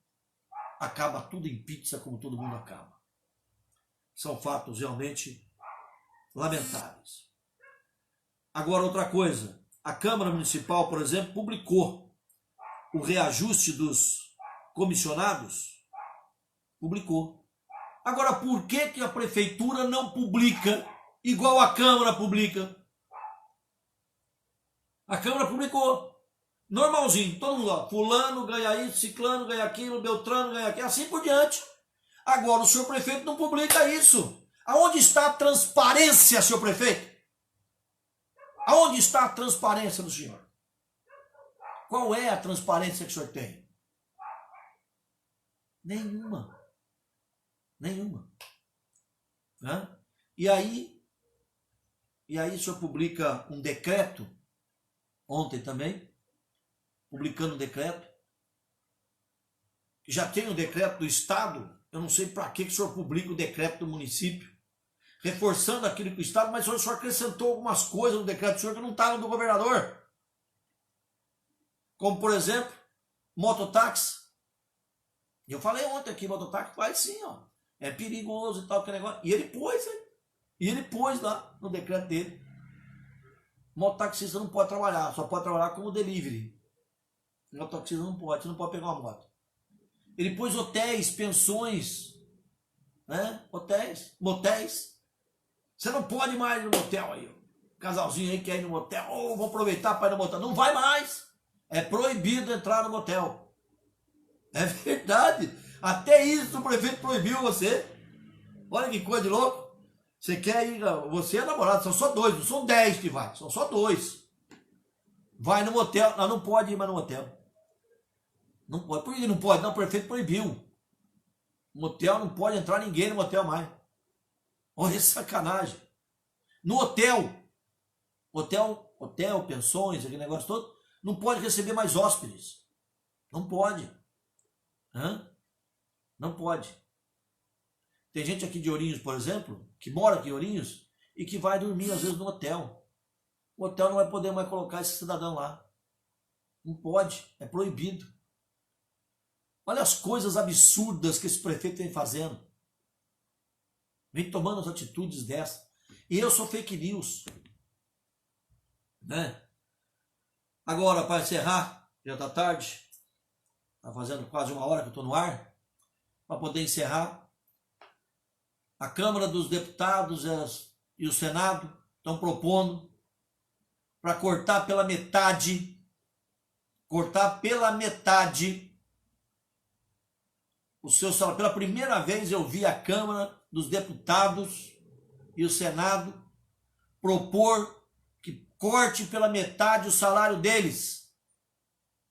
acaba tudo em pizza como todo mundo acaba. São fatos realmente lamentáveis. Agora, outra coisa. A Câmara Municipal, por exemplo, publicou o reajuste dos comissionados. Publicou. Agora, por que a Prefeitura não publica igual a Câmara publica? A Câmara publicou. Normalzinho, todo mundo, ó, fulano ganha isso, ciclano ganha aquilo, beltrano ganha aquilo, assim por diante. Agora o senhor prefeito não publica isso. Aonde está a transparência, senhor prefeito? Aonde está a transparência do senhor? Qual é a transparência que o senhor tem? Nenhuma. Nenhuma. Né? E aí o senhor publica um decreto, ontem também, publicando um decreto, que já tem o decreto do Estado, eu não sei para que o senhor publica o decreto do município, reforçando aquilo que o Estado, mas o senhor acrescentou algumas coisas no decreto do senhor que não estavam do governador. Como, por exemplo, mototáxi. Eu falei ontem aqui, mototáxi vai sim, ó. É perigoso e tal, que negócio. E ele pôs lá no decreto dele. Mototaxista não pode trabalhar, só pode trabalhar como delivery. Mototaxista não pode, você não pode pegar uma moto. Ele pôs hotéis, pensões, né? Hotéis, motéis. Você não pode mais ir no motel aí. Casalzinho aí que quer ir no motel, vou aproveitar para ir no motel. Não vai mais. É proibido entrar no motel. É verdade. Até isso o prefeito proibiu você. Olha que coisa de louco. Você quer ir, você é namorado, são só 2, não são 10 que vai, são só 2. Vai no motel, ela não pode ir mais no motel. Não pode, por que não pode? Não, o prefeito proibiu. Motel não pode entrar ninguém no motel mais. Olha que sacanagem. No hotel, pensões, aquele negócio todo, não pode receber mais hóspedes. Não pode. Não pode. Tem gente aqui de Ourinhos, por exemplo, que mora aqui em Ourinhos e que vai dormir às vezes no hotel. O hotel não vai poder mais colocar esse cidadão lá. Não pode, é proibido. Olha as coisas absurdas que esse prefeito vem fazendo. Vem tomando as atitudes dessa. E eu sou fake news. Né? Agora, para encerrar, já está tarde, está fazendo quase 1 hora que eu estou no ar, para poder encerrar, a Câmara dos Deputados e o Senado estão propondo para cortar pela metade o seu salário. Pela primeira vez eu vi a Câmara dos Deputados e o Senado propor que corte pela metade o salário deles.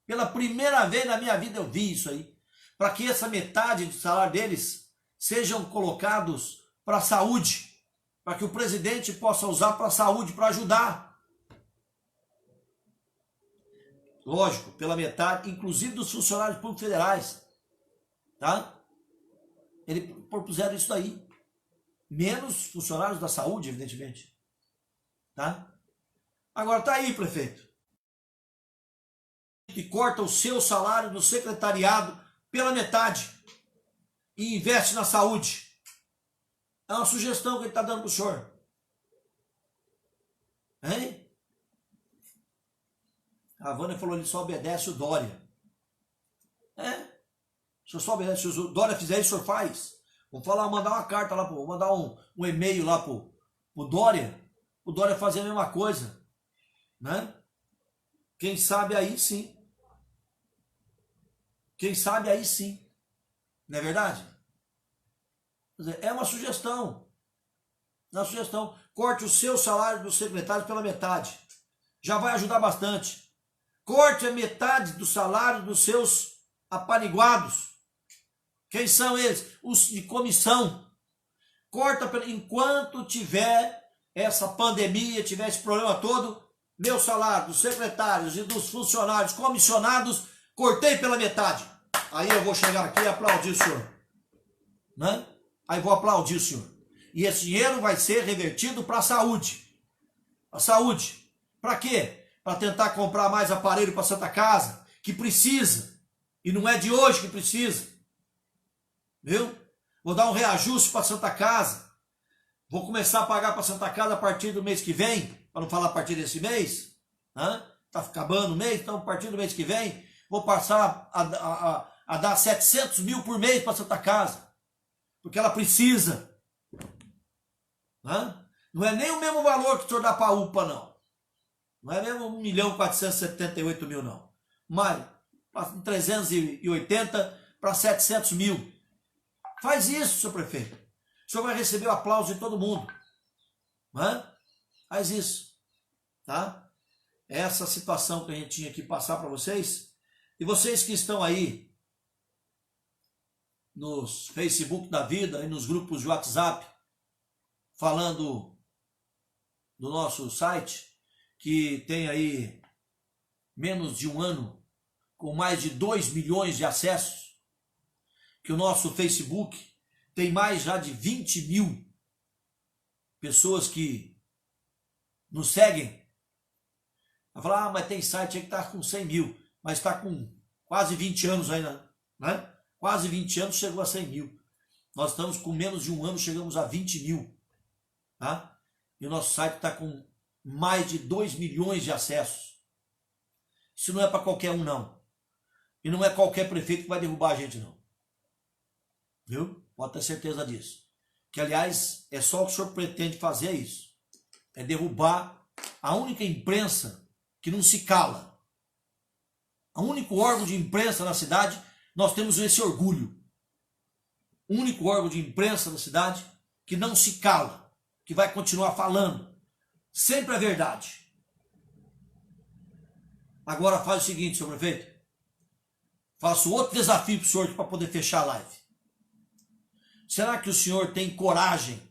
Pela primeira vez na minha vida eu vi isso aí. Para que essa metade do salário deles sejam colocados para a saúde, para que o presidente possa usar para a saúde, para ajudar. Lógico, pela metade, inclusive dos funcionários públicos federais. Tá? Eles propuseram isso daí. Menos funcionários da saúde, evidentemente. Tá? Agora tá aí, prefeito. Que corta o seu salário do secretariado pela metade e investe na saúde. É uma sugestão que ele está dando para o senhor. Hein? A Vânia falou, ele só obedece o Dória. O senhor só obedece, se o Dória fizer isso, o senhor faz. Vamos falar, mandar uma carta lá, vou mandar um e-mail lá pro Dória, o Dória fazer a mesma coisa. Né? Quem sabe aí sim. Quem sabe aí sim. Não é verdade? É uma sugestão. É uma sugestão. Corte o seu salário dos secretários pela metade. Já vai ajudar bastante. Corte a metade do salário dos seus apaniguados. Quem são eles? Os de comissão. Corta enquanto tiver essa pandemia, tiver esse problema todo, meu salário dos secretários e dos funcionários comissionados, cortei pela metade. Aí eu vou chegar aqui e aplaudir o senhor. Né? Aí vou aplaudir o senhor. E esse dinheiro vai ser revertido para a saúde. A saúde. Para quê? Para tentar comprar mais aparelho para Santa Casa, que precisa. E não é de hoje que precisa. Viu? Vou dar um reajuste para Santa Casa. Vou começar a pagar para Santa Casa a partir do mês que vem, para não falar a partir desse mês. Está acabando o mês, então a partir do mês que vem, vou passar a dar 700 mil por mês para Santa Casa. Porque ela precisa. Não é nem o mesmo valor que o senhor dá para a UPA, não. Não é mesmo 1.478.000, não. Mas 380 para 700 mil. Faz isso, senhor prefeito. O senhor vai receber o aplauso de todo mundo. Faz isso. Tá? Essa situação que a gente tinha que passar para vocês. E vocês que estão aí nos Facebook da vida e nos grupos de WhatsApp falando do nosso site, que tem aí menos de um ano com mais de 2 milhões de acessos. que o nosso Facebook tem mais já de 20 mil pessoas que nos seguem. Vai falar, mas tem site aí que está com 100 mil, mas está com quase 20 anos ainda, né? Quase 20 anos chegou a 100 mil. Nós estamos com menos de um ano, chegamos a 20 mil. Tá? E o nosso site está com mais de 2 milhões de acessos. Isso não é para qualquer um, não. E não é qualquer prefeito que vai derrubar a gente, não. Viu? Pode ter certeza disso. Que, aliás, é só o que o senhor pretende fazer isso. É derrubar a única imprensa que não se cala. O único órgão de imprensa na cidade, nós temos esse orgulho. O único órgão de imprensa da cidade que não se cala, que vai continuar falando. Sempre a verdade. Agora faz o seguinte, senhor prefeito. Faço outro desafio para o senhor para poder fechar a live. Será que o senhor tem coragem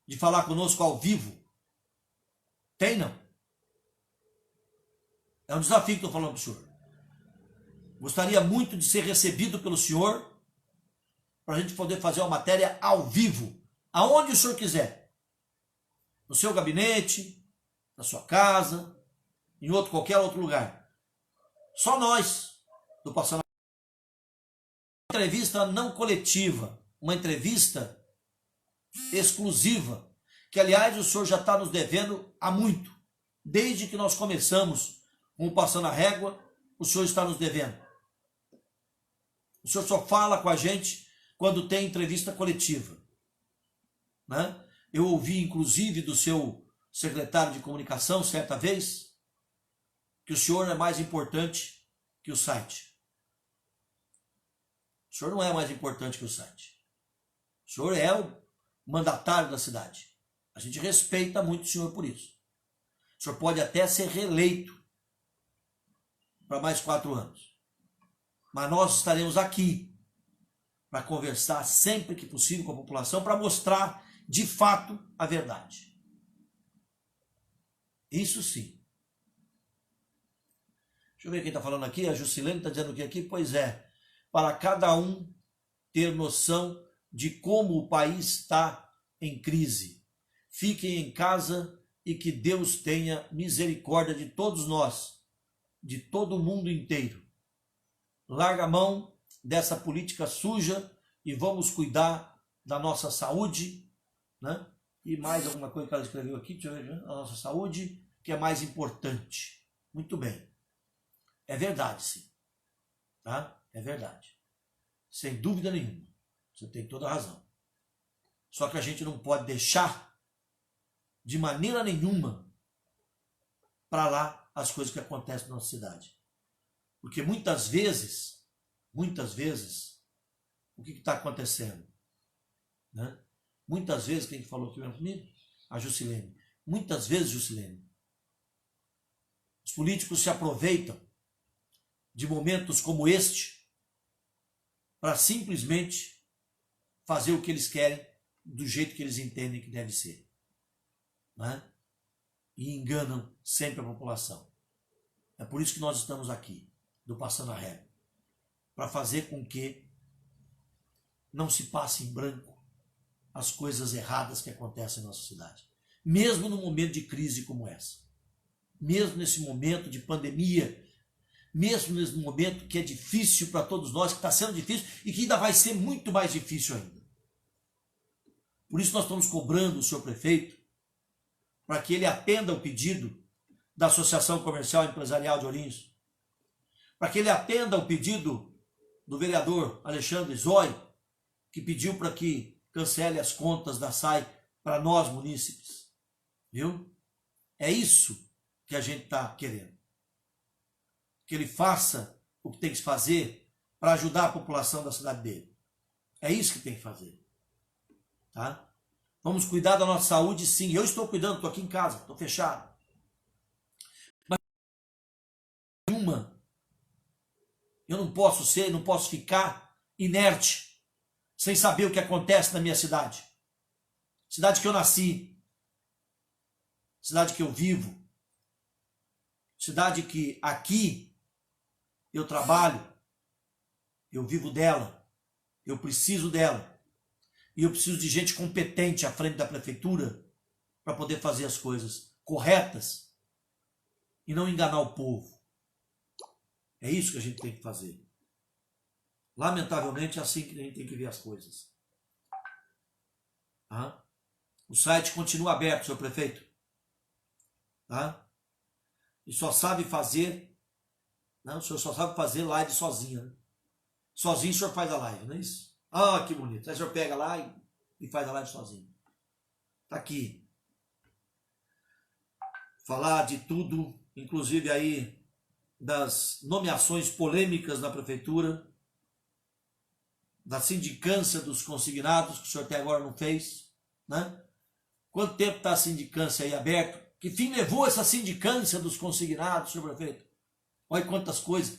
de falar conosco ao vivo? Tem, não? É um desafio que estou falando para o senhor. Gostaria muito de ser recebido pelo senhor para a gente poder fazer uma matéria ao vivo, aonde o senhor quiser. No seu gabinete, na sua casa, em qualquer outro lugar. Só nós, do Passando a Régua. Uma entrevista não coletiva, uma entrevista exclusiva, que aliás o senhor já está nos devendo há muito. Desde que nós começamos com o Passando a Régua, o senhor está nos devendo. O senhor só fala com a gente quando tem entrevista coletiva. Né? Eu ouvi, inclusive, do seu secretário de comunicação, certa vez, que o senhor é mais importante que o site. O senhor não é mais importante que o site. O senhor é o mandatário da cidade. A gente respeita muito o senhor por isso. O senhor pode até ser reeleito para mais 4 anos. Mas nós estaremos aqui para conversar sempre que possível com a população, para mostrar de fato a verdade. Isso sim. Deixa eu ver quem está falando aqui. A Juscelene está dizendo o que aqui? Pois é, para cada um ter noção de como o país está em crise. Fiquem em casa e que Deus tenha misericórdia de todos nós, de todo o mundo inteiro. Larga a mão dessa política suja e vamos cuidar da nossa saúde, né? E mais alguma coisa que ela escreveu aqui, deixa eu ver, a nossa saúde, que é mais importante. Muito bem. É verdade, sim. Tá? É verdade. Sem dúvida nenhuma. Você tem toda a razão. Só que a gente não pode deixar de maneira nenhuma para lá as coisas que acontecem na nossa cidade. Porque muitas vezes, o que está acontecendo? Né? Muitas vezes, quem falou aqui mesmo comigo? A Juscelene. Muitas vezes, Juscelene, os políticos se aproveitam de momentos como este para simplesmente fazer o que eles querem do jeito que eles entendem que deve ser. Né? E enganam sempre a população. É por isso que nós estamos aqui, do Passando a Régua, para fazer com que não se passe em branco as coisas erradas que acontecem na nossa cidade. Mesmo num momento de crise como essa. Mesmo nesse momento de pandemia. Mesmo nesse momento que é difícil para todos nós, que está sendo difícil e que ainda vai ser muito mais difícil ainda. Por isso nós estamos cobrando o senhor prefeito para que ele atenda o pedido da Associação Comercial e Empresarial de Ourinhos, para que ele atenda o pedido do vereador Alexandre Zói, que pediu para que cancele as contas da SAI para nós, munícipes. Viu? É isso que a gente está querendo. Que ele faça o que tem que fazer para ajudar a população da cidade dele. É isso que tem que fazer. Tá? Vamos cuidar da nossa saúde, sim. Eu estou cuidando, estou aqui em casa, estou fechado. Mas eu não posso ficar inerte, sem saber o que acontece na minha cidade. Cidade que eu nasci, cidade que eu vivo, cidade que aqui eu trabalho, eu vivo dela. Eu preciso dela. E eu preciso de gente competente à frente da prefeitura para poder fazer as coisas corretas e não enganar o povo. É isso que a gente tem que fazer. Lamentavelmente é assim que a gente tem que ver as coisas. Tá? O site continua aberto, senhor prefeito. Tá? E só sabe fazer, né? O senhor só sabe fazer live sozinho. Né? Sozinho o senhor faz a live, não é isso? Ah, que bonito. Aí o senhor pega lá e faz a live sozinho. Tá aqui. Falar de tudo, inclusive aí das nomeações polêmicas na prefeitura, da sindicância dos consignados, que o senhor até agora não fez, né? Quanto tempo está a sindicância aí aberta? Que fim levou essa sindicância dos consignados, senhor prefeito? Olha quantas coisas.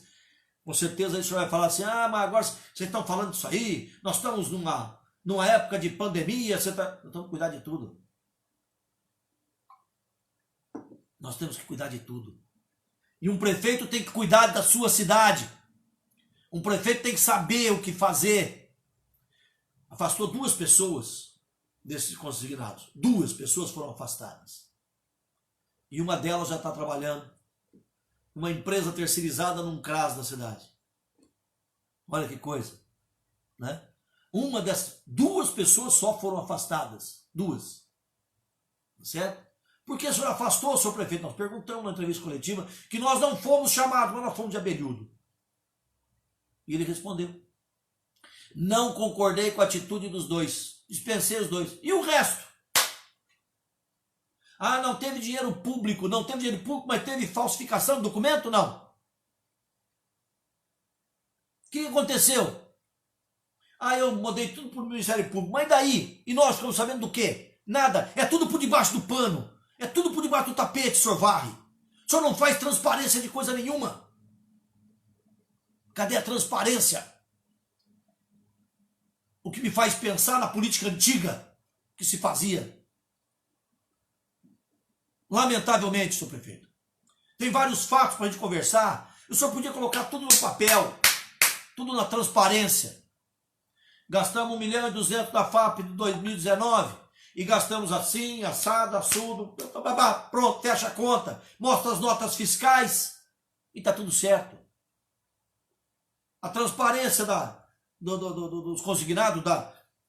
Com certeza aí o senhor vai falar assim, mas agora vocês estão falando disso aí, nós estamos numa época de pandemia, nós temos que cuidar de tudo. Nós temos que cuidar de tudo. E um prefeito tem que cuidar da sua cidade. Um prefeito tem que saber o que fazer. Afastou 2 pessoas desses consignados. 2 pessoas foram afastadas. E uma delas já está trabalhando uma empresa terceirizada num CRAS da cidade. Olha que coisa, né? Uma dessas 2 pessoas só foram afastadas. 2. Certo? Por que o senhor afastou, senhor prefeito? Nós perguntamos na entrevista coletiva que nós não fomos chamados, mas nós fomos de abelhudo. E ele respondeu. Não concordei com a atitude dos 2. Dispensei os 2. E o resto? Não teve dinheiro público. Não teve dinheiro público, mas teve falsificação de documento? Não. O que aconteceu? Eu mudei tudo para o Ministério Público. Mas daí? E nós ficamos sabendo do quê? Nada. É tudo por debaixo do pano. É tudo por debaixo do tapete, senhor Varre. O senhor não faz transparência de coisa nenhuma. Cadê a transparência? O que me faz pensar na política antiga que se fazia. Lamentavelmente, senhor prefeito. Tem vários fatos para a gente conversar. O senhor podia colocar tudo no papel. Tudo na transparência. Gastamos 1.200.000 da FAP de 2019 e gastamos assim, assado, assudo. Pronto, fecha a conta. Mostra as notas fiscais e está tudo certo. A transparência dos consignados,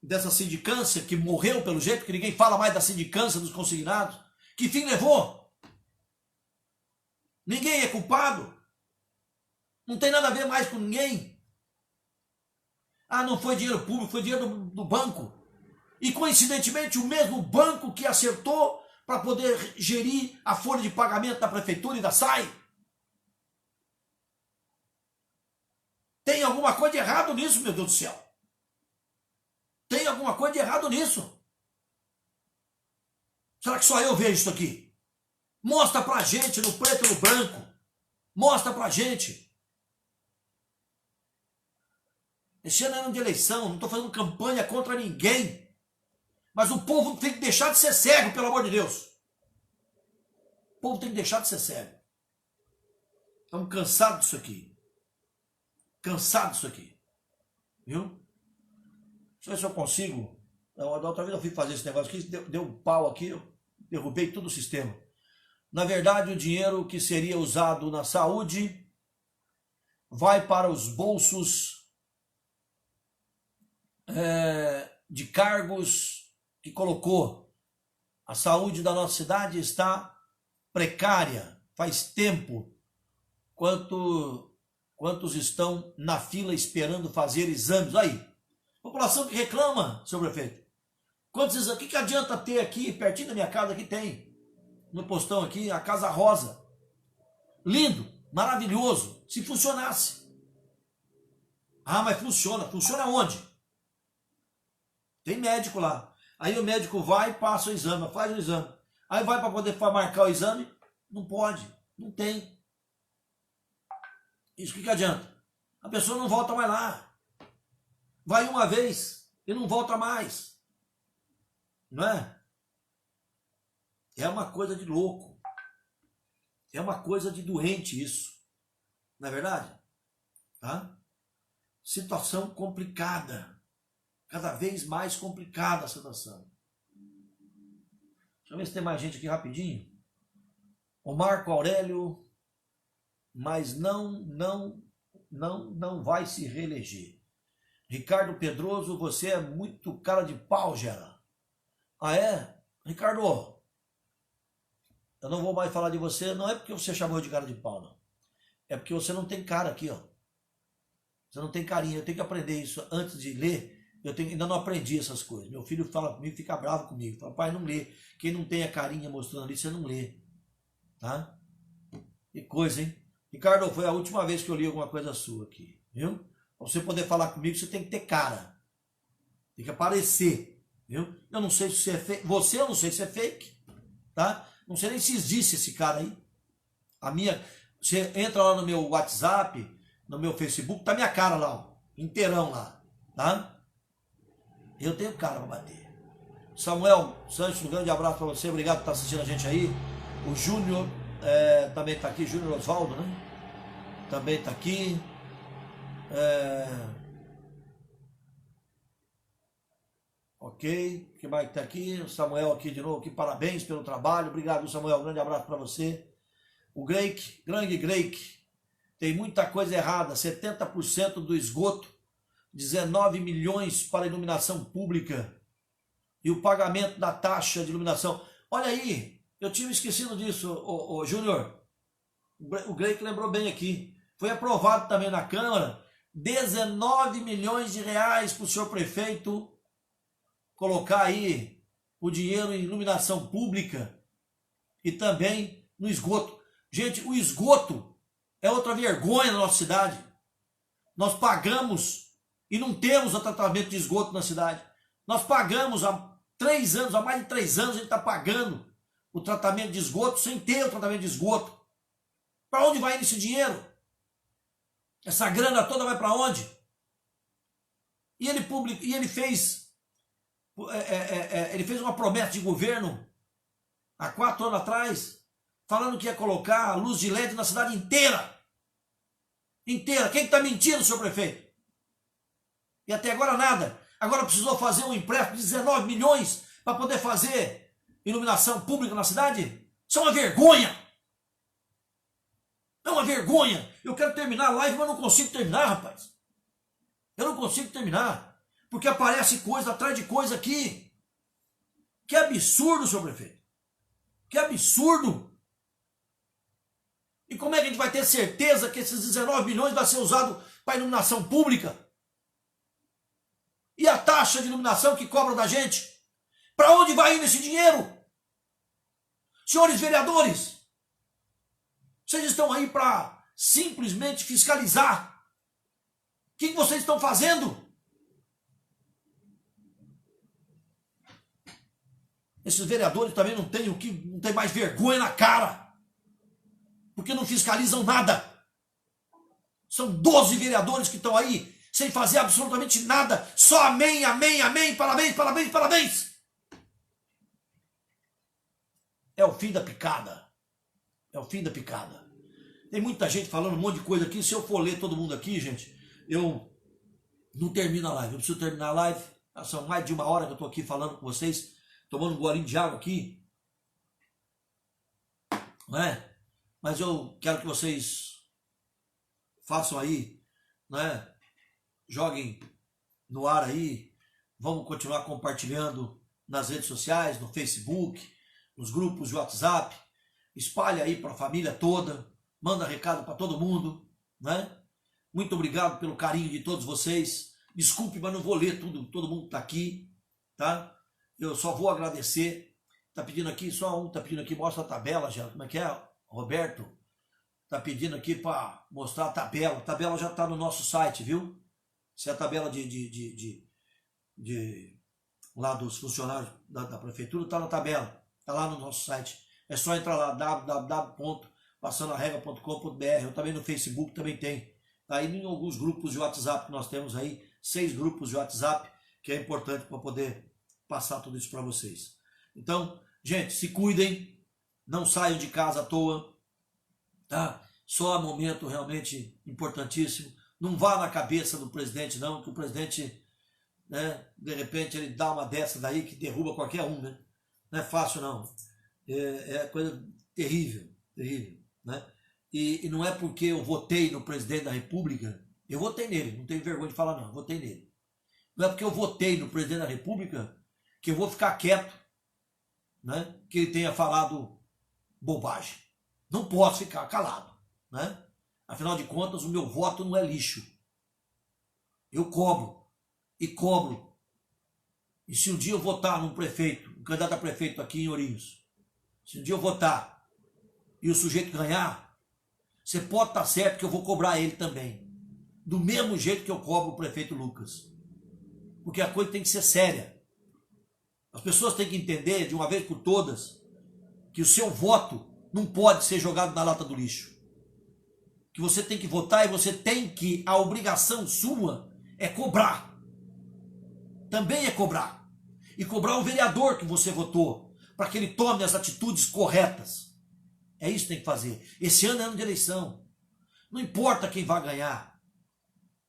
dessa sindicância que morreu pelo jeito, que ninguém fala mais da sindicância dos consignados. Que fim levou? Ninguém é culpado. Não tem nada a ver mais com ninguém. Não foi dinheiro público, foi dinheiro do banco. E coincidentemente o mesmo banco que acertou para poder gerir a folha de pagamento da prefeitura e da SAI. Tem alguma coisa de errado nisso, meu Deus do céu. Tem alguma coisa de errado nisso. Será que só eu vejo isso aqui? Mostra pra gente no preto e no branco. Mostra pra gente. Esse ano é ano de eleição, não estou fazendo campanha contra ninguém. Mas o povo tem que deixar de ser cego, pelo amor de Deus. O povo tem que deixar de ser cego. Estamos cansados disso aqui. Cansado disso aqui. Viu? Deixa eu ver se eu consigo. Da outra vez eu fui fazer esse negócio aqui, deu um pau aqui, eu derrubei todo o sistema. Na verdade, o dinheiro que seria usado na saúde vai para os bolsos de cargos que colocou. A saúde da nossa cidade está precária. Faz tempo. Quantos estão na fila esperando fazer exames? Aí, população que reclama, senhor prefeito. Quantos exames? O que adianta ter aqui, pertinho da minha casa, aqui tem, no postão aqui, a Casa Rosa. Lindo, maravilhoso, se funcionasse. Mas funciona. Funciona onde? Tem médico lá. Aí o médico vai e passa o exame, faz o exame. Aí vai para poder marcar o exame, não pode, não tem. Isso que adianta? A pessoa não volta mais lá. Vai uma vez e não volta mais. Não é? É uma coisa de louco. É uma coisa de doente isso. Não é verdade? Tá? Situação complicada. Cada vez mais complicada a situação. Deixa eu ver se tem mais gente aqui rapidinho. O Marco Aurélio, mas não vai se reeleger. Ricardo Pedroso, você é muito cara de pau, Gera. Ah, é? Ricardo, eu não vou mais falar de você, não é porque você chamou de cara de pau, não. É porque você não tem cara aqui, ó. Você não tem carinha. Eu tenho que aprender isso antes de ler. Ainda não aprendi essas coisas. Meu filho fala comigo, fica bravo comigo. Fala, pai, não lê. Quem não tem a carinha mostrando ali, você não lê. Tá? Que coisa, hein? Ricardo, foi a última vez que eu li alguma coisa sua aqui. Viu? Pra você poder falar comigo, você tem que ter cara. Tem que aparecer. Viu? Eu não sei se você é fake. Você, eu não sei se é fake. Tá? Não sei nem se existe esse cara aí. Você entra lá no meu WhatsApp, no meu Facebook, tá minha cara lá, ó, inteirão lá, tá? Eu tenho cara pra bater. Samuel Santos, um grande abraço pra você, obrigado por estar assistindo a gente aí. O Júnior também tá aqui, Júnior Osvaldo, né? Também tá aqui. Ok, que mais que tá aqui? O Samuel aqui de novo, aqui, parabéns pelo trabalho, obrigado Samuel, um grande abraço pra você. O Greik, grande Greik, tem muita coisa errada, 70% do esgoto, 19 milhões para iluminação pública e o pagamento da taxa de iluminação. Olha aí, eu tinha esquecido disso, ô Júnior, o Greik lembrou bem aqui, foi aprovado também na Câmara, 19 milhões de reais para o senhor prefeito colocar aí o dinheiro em iluminação pública e também no esgoto. Gente, o esgoto é outra vergonha na nossa cidade. Nós pagamos e não temos o tratamento de esgoto na cidade. Nós pagamos há 3 anos, há mais de 3 anos a gente está pagando o tratamento de esgoto sem ter o tratamento de esgoto. Para onde vai esse dinheiro? Essa grana toda vai para onde? E ele fez uma promessa de governo há 4 anos atrás, falando que ia colocar luz de LED na cidade inteira. Inteira. Quem está mentindo, senhor prefeito? E até agora nada. Agora precisou fazer um empréstimo de 19 milhões para poder fazer iluminação pública na cidade? Isso é uma vergonha. É uma vergonha. Eu quero terminar a live, mas não consigo terminar, rapaz. Eu não consigo terminar. Porque aparece coisa atrás de coisa aqui. Que absurdo, senhor prefeito. Que absurdo. E como é que a gente vai ter certeza que esses 19 milhões vai ser usado para iluminação pública? E a taxa de iluminação que cobra da gente? Para onde vai indo esse dinheiro? Senhores vereadores, vocês estão aí para simplesmente fiscalizar. O que vocês estão fazendo? Esses vereadores também não têm mais vergonha na cara. Porque não fiscalizam nada. São 12 vereadores que estão aí sem fazer absolutamente nada. Só amém, amém, amém, parabéns, parabéns, parabéns. É o fim da picada. É o fim da picada. Tem muita gente falando um monte de coisa aqui. Se eu for ler todo mundo aqui, gente, eu não termino a live. Eu preciso terminar a live. São mais de 1 hora que eu estou aqui falando com vocês, tomando um golinho de água aqui. Não é? Mas eu quero que vocês façam aí, né? Joguem no ar aí. Vamos continuar compartilhando nas redes sociais, no Facebook, nos grupos de WhatsApp. Espalhe aí para a família toda. Manda recado para todo mundo, né? Muito obrigado pelo carinho de todos vocês. Desculpe, mas não vou ler tudo. Todo mundo está aqui, tá? Eu só vou agradecer. Tá pedindo aqui, só um tá pedindo aqui, mostra a tabela, já. Como é que é? Roberto tá pedindo aqui para mostrar a tabela. A tabela já está no nosso site, viu? Se é a tabela lá dos funcionários da prefeitura, está na tabela. Está lá no nosso site. É só entrar lá, www.passandoarega.com.br. Eu também no Facebook também tem. Tá aí em alguns grupos de WhatsApp que nós temos aí. 6 grupos de WhatsApp, que é importante para poder passar tudo isso para vocês. Então, gente, se cuidem. Não saiam de casa à toa, tá? Só momento realmente importantíssimo. Não vá na cabeça do presidente, não, que o presidente né? De repente ele dá uma dessa daí que derruba qualquer um, né? Não é fácil não. É coisa terrível, terrível, né? E não é porque eu votei no presidente da República, eu votei nele, não tenho vergonha de falar não, eu votei nele. Não é porque eu votei no presidente da República que eu vou ficar quieto, né? Que ele tenha falado bobagem. Não posso ficar calado, né? Afinal de contas, o meu voto não é lixo. Eu cobro e cobro. E se um dia eu votar num prefeito, um candidato a prefeito aqui em Ourinhos, se um dia eu votar e o sujeito ganhar, você pode estar certo que eu vou cobrar ele também. Do mesmo jeito que eu cobro o prefeito Lucas. Porque a coisa tem que ser séria. As pessoas têm que entender, de uma vez por todas, que o seu voto não pode ser jogado na lata do lixo. Que você tem que votar e você tem que, a obrigação sua é cobrar. Também é cobrar. E cobrar o vereador que você votou, para que ele tome as atitudes corretas. É isso que tem que fazer. Esse ano é ano de eleição. Não importa quem vai ganhar.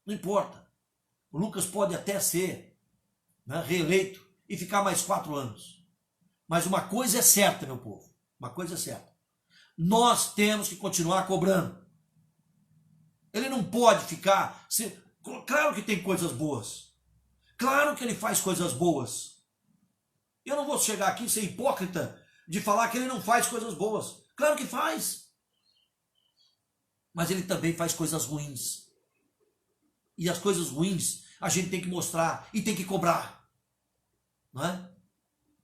Não importa. O Lucas pode até ser, né, reeleito e ficar mais 4 anos. Mas uma coisa é certa, meu povo. Uma coisa é certa. Nós temos que continuar cobrando. Ele não pode ficar... Claro que tem coisas boas. Claro que ele faz coisas boas. Eu não vou chegar aqui e ser hipócrita de falar que ele não faz coisas boas. Claro que faz. Mas ele também faz coisas ruins. E as coisas ruins a gente tem que mostrar e tem que cobrar. Não é?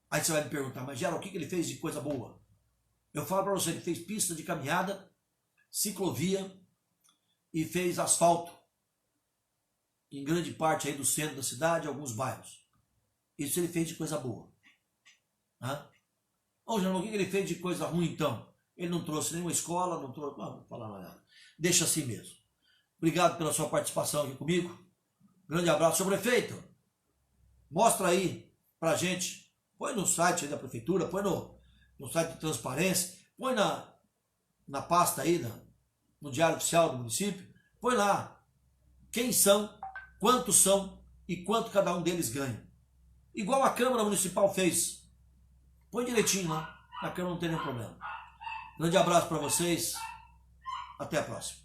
Aí você vai me perguntar, mas Geraldo, o que ele fez de coisa boa? Eu falo para você, ele fez pista de caminhada, ciclovia e fez asfalto em grande parte aí do centro da cidade, alguns bairros. Isso ele fez de coisa boa. Ô, Geraldo, o que ele fez de coisa ruim então? Ele não trouxe nenhuma escola, não trouxe... Não vou falar nada. Deixa assim mesmo. Obrigado pela sua participação aqui comigo. Grande abraço, seu prefeito. Mostra aí pra gente. Põe no site aí da prefeitura, põe no site de transparência, põe na pasta aí, no Diário Oficial do município. Põe lá quem são, quantos são e quanto cada um deles ganha. Igual a Câmara Municipal fez. Põe direitinho lá. A Câmara não tem nenhum problema. Grande abraço para vocês. Até a próxima.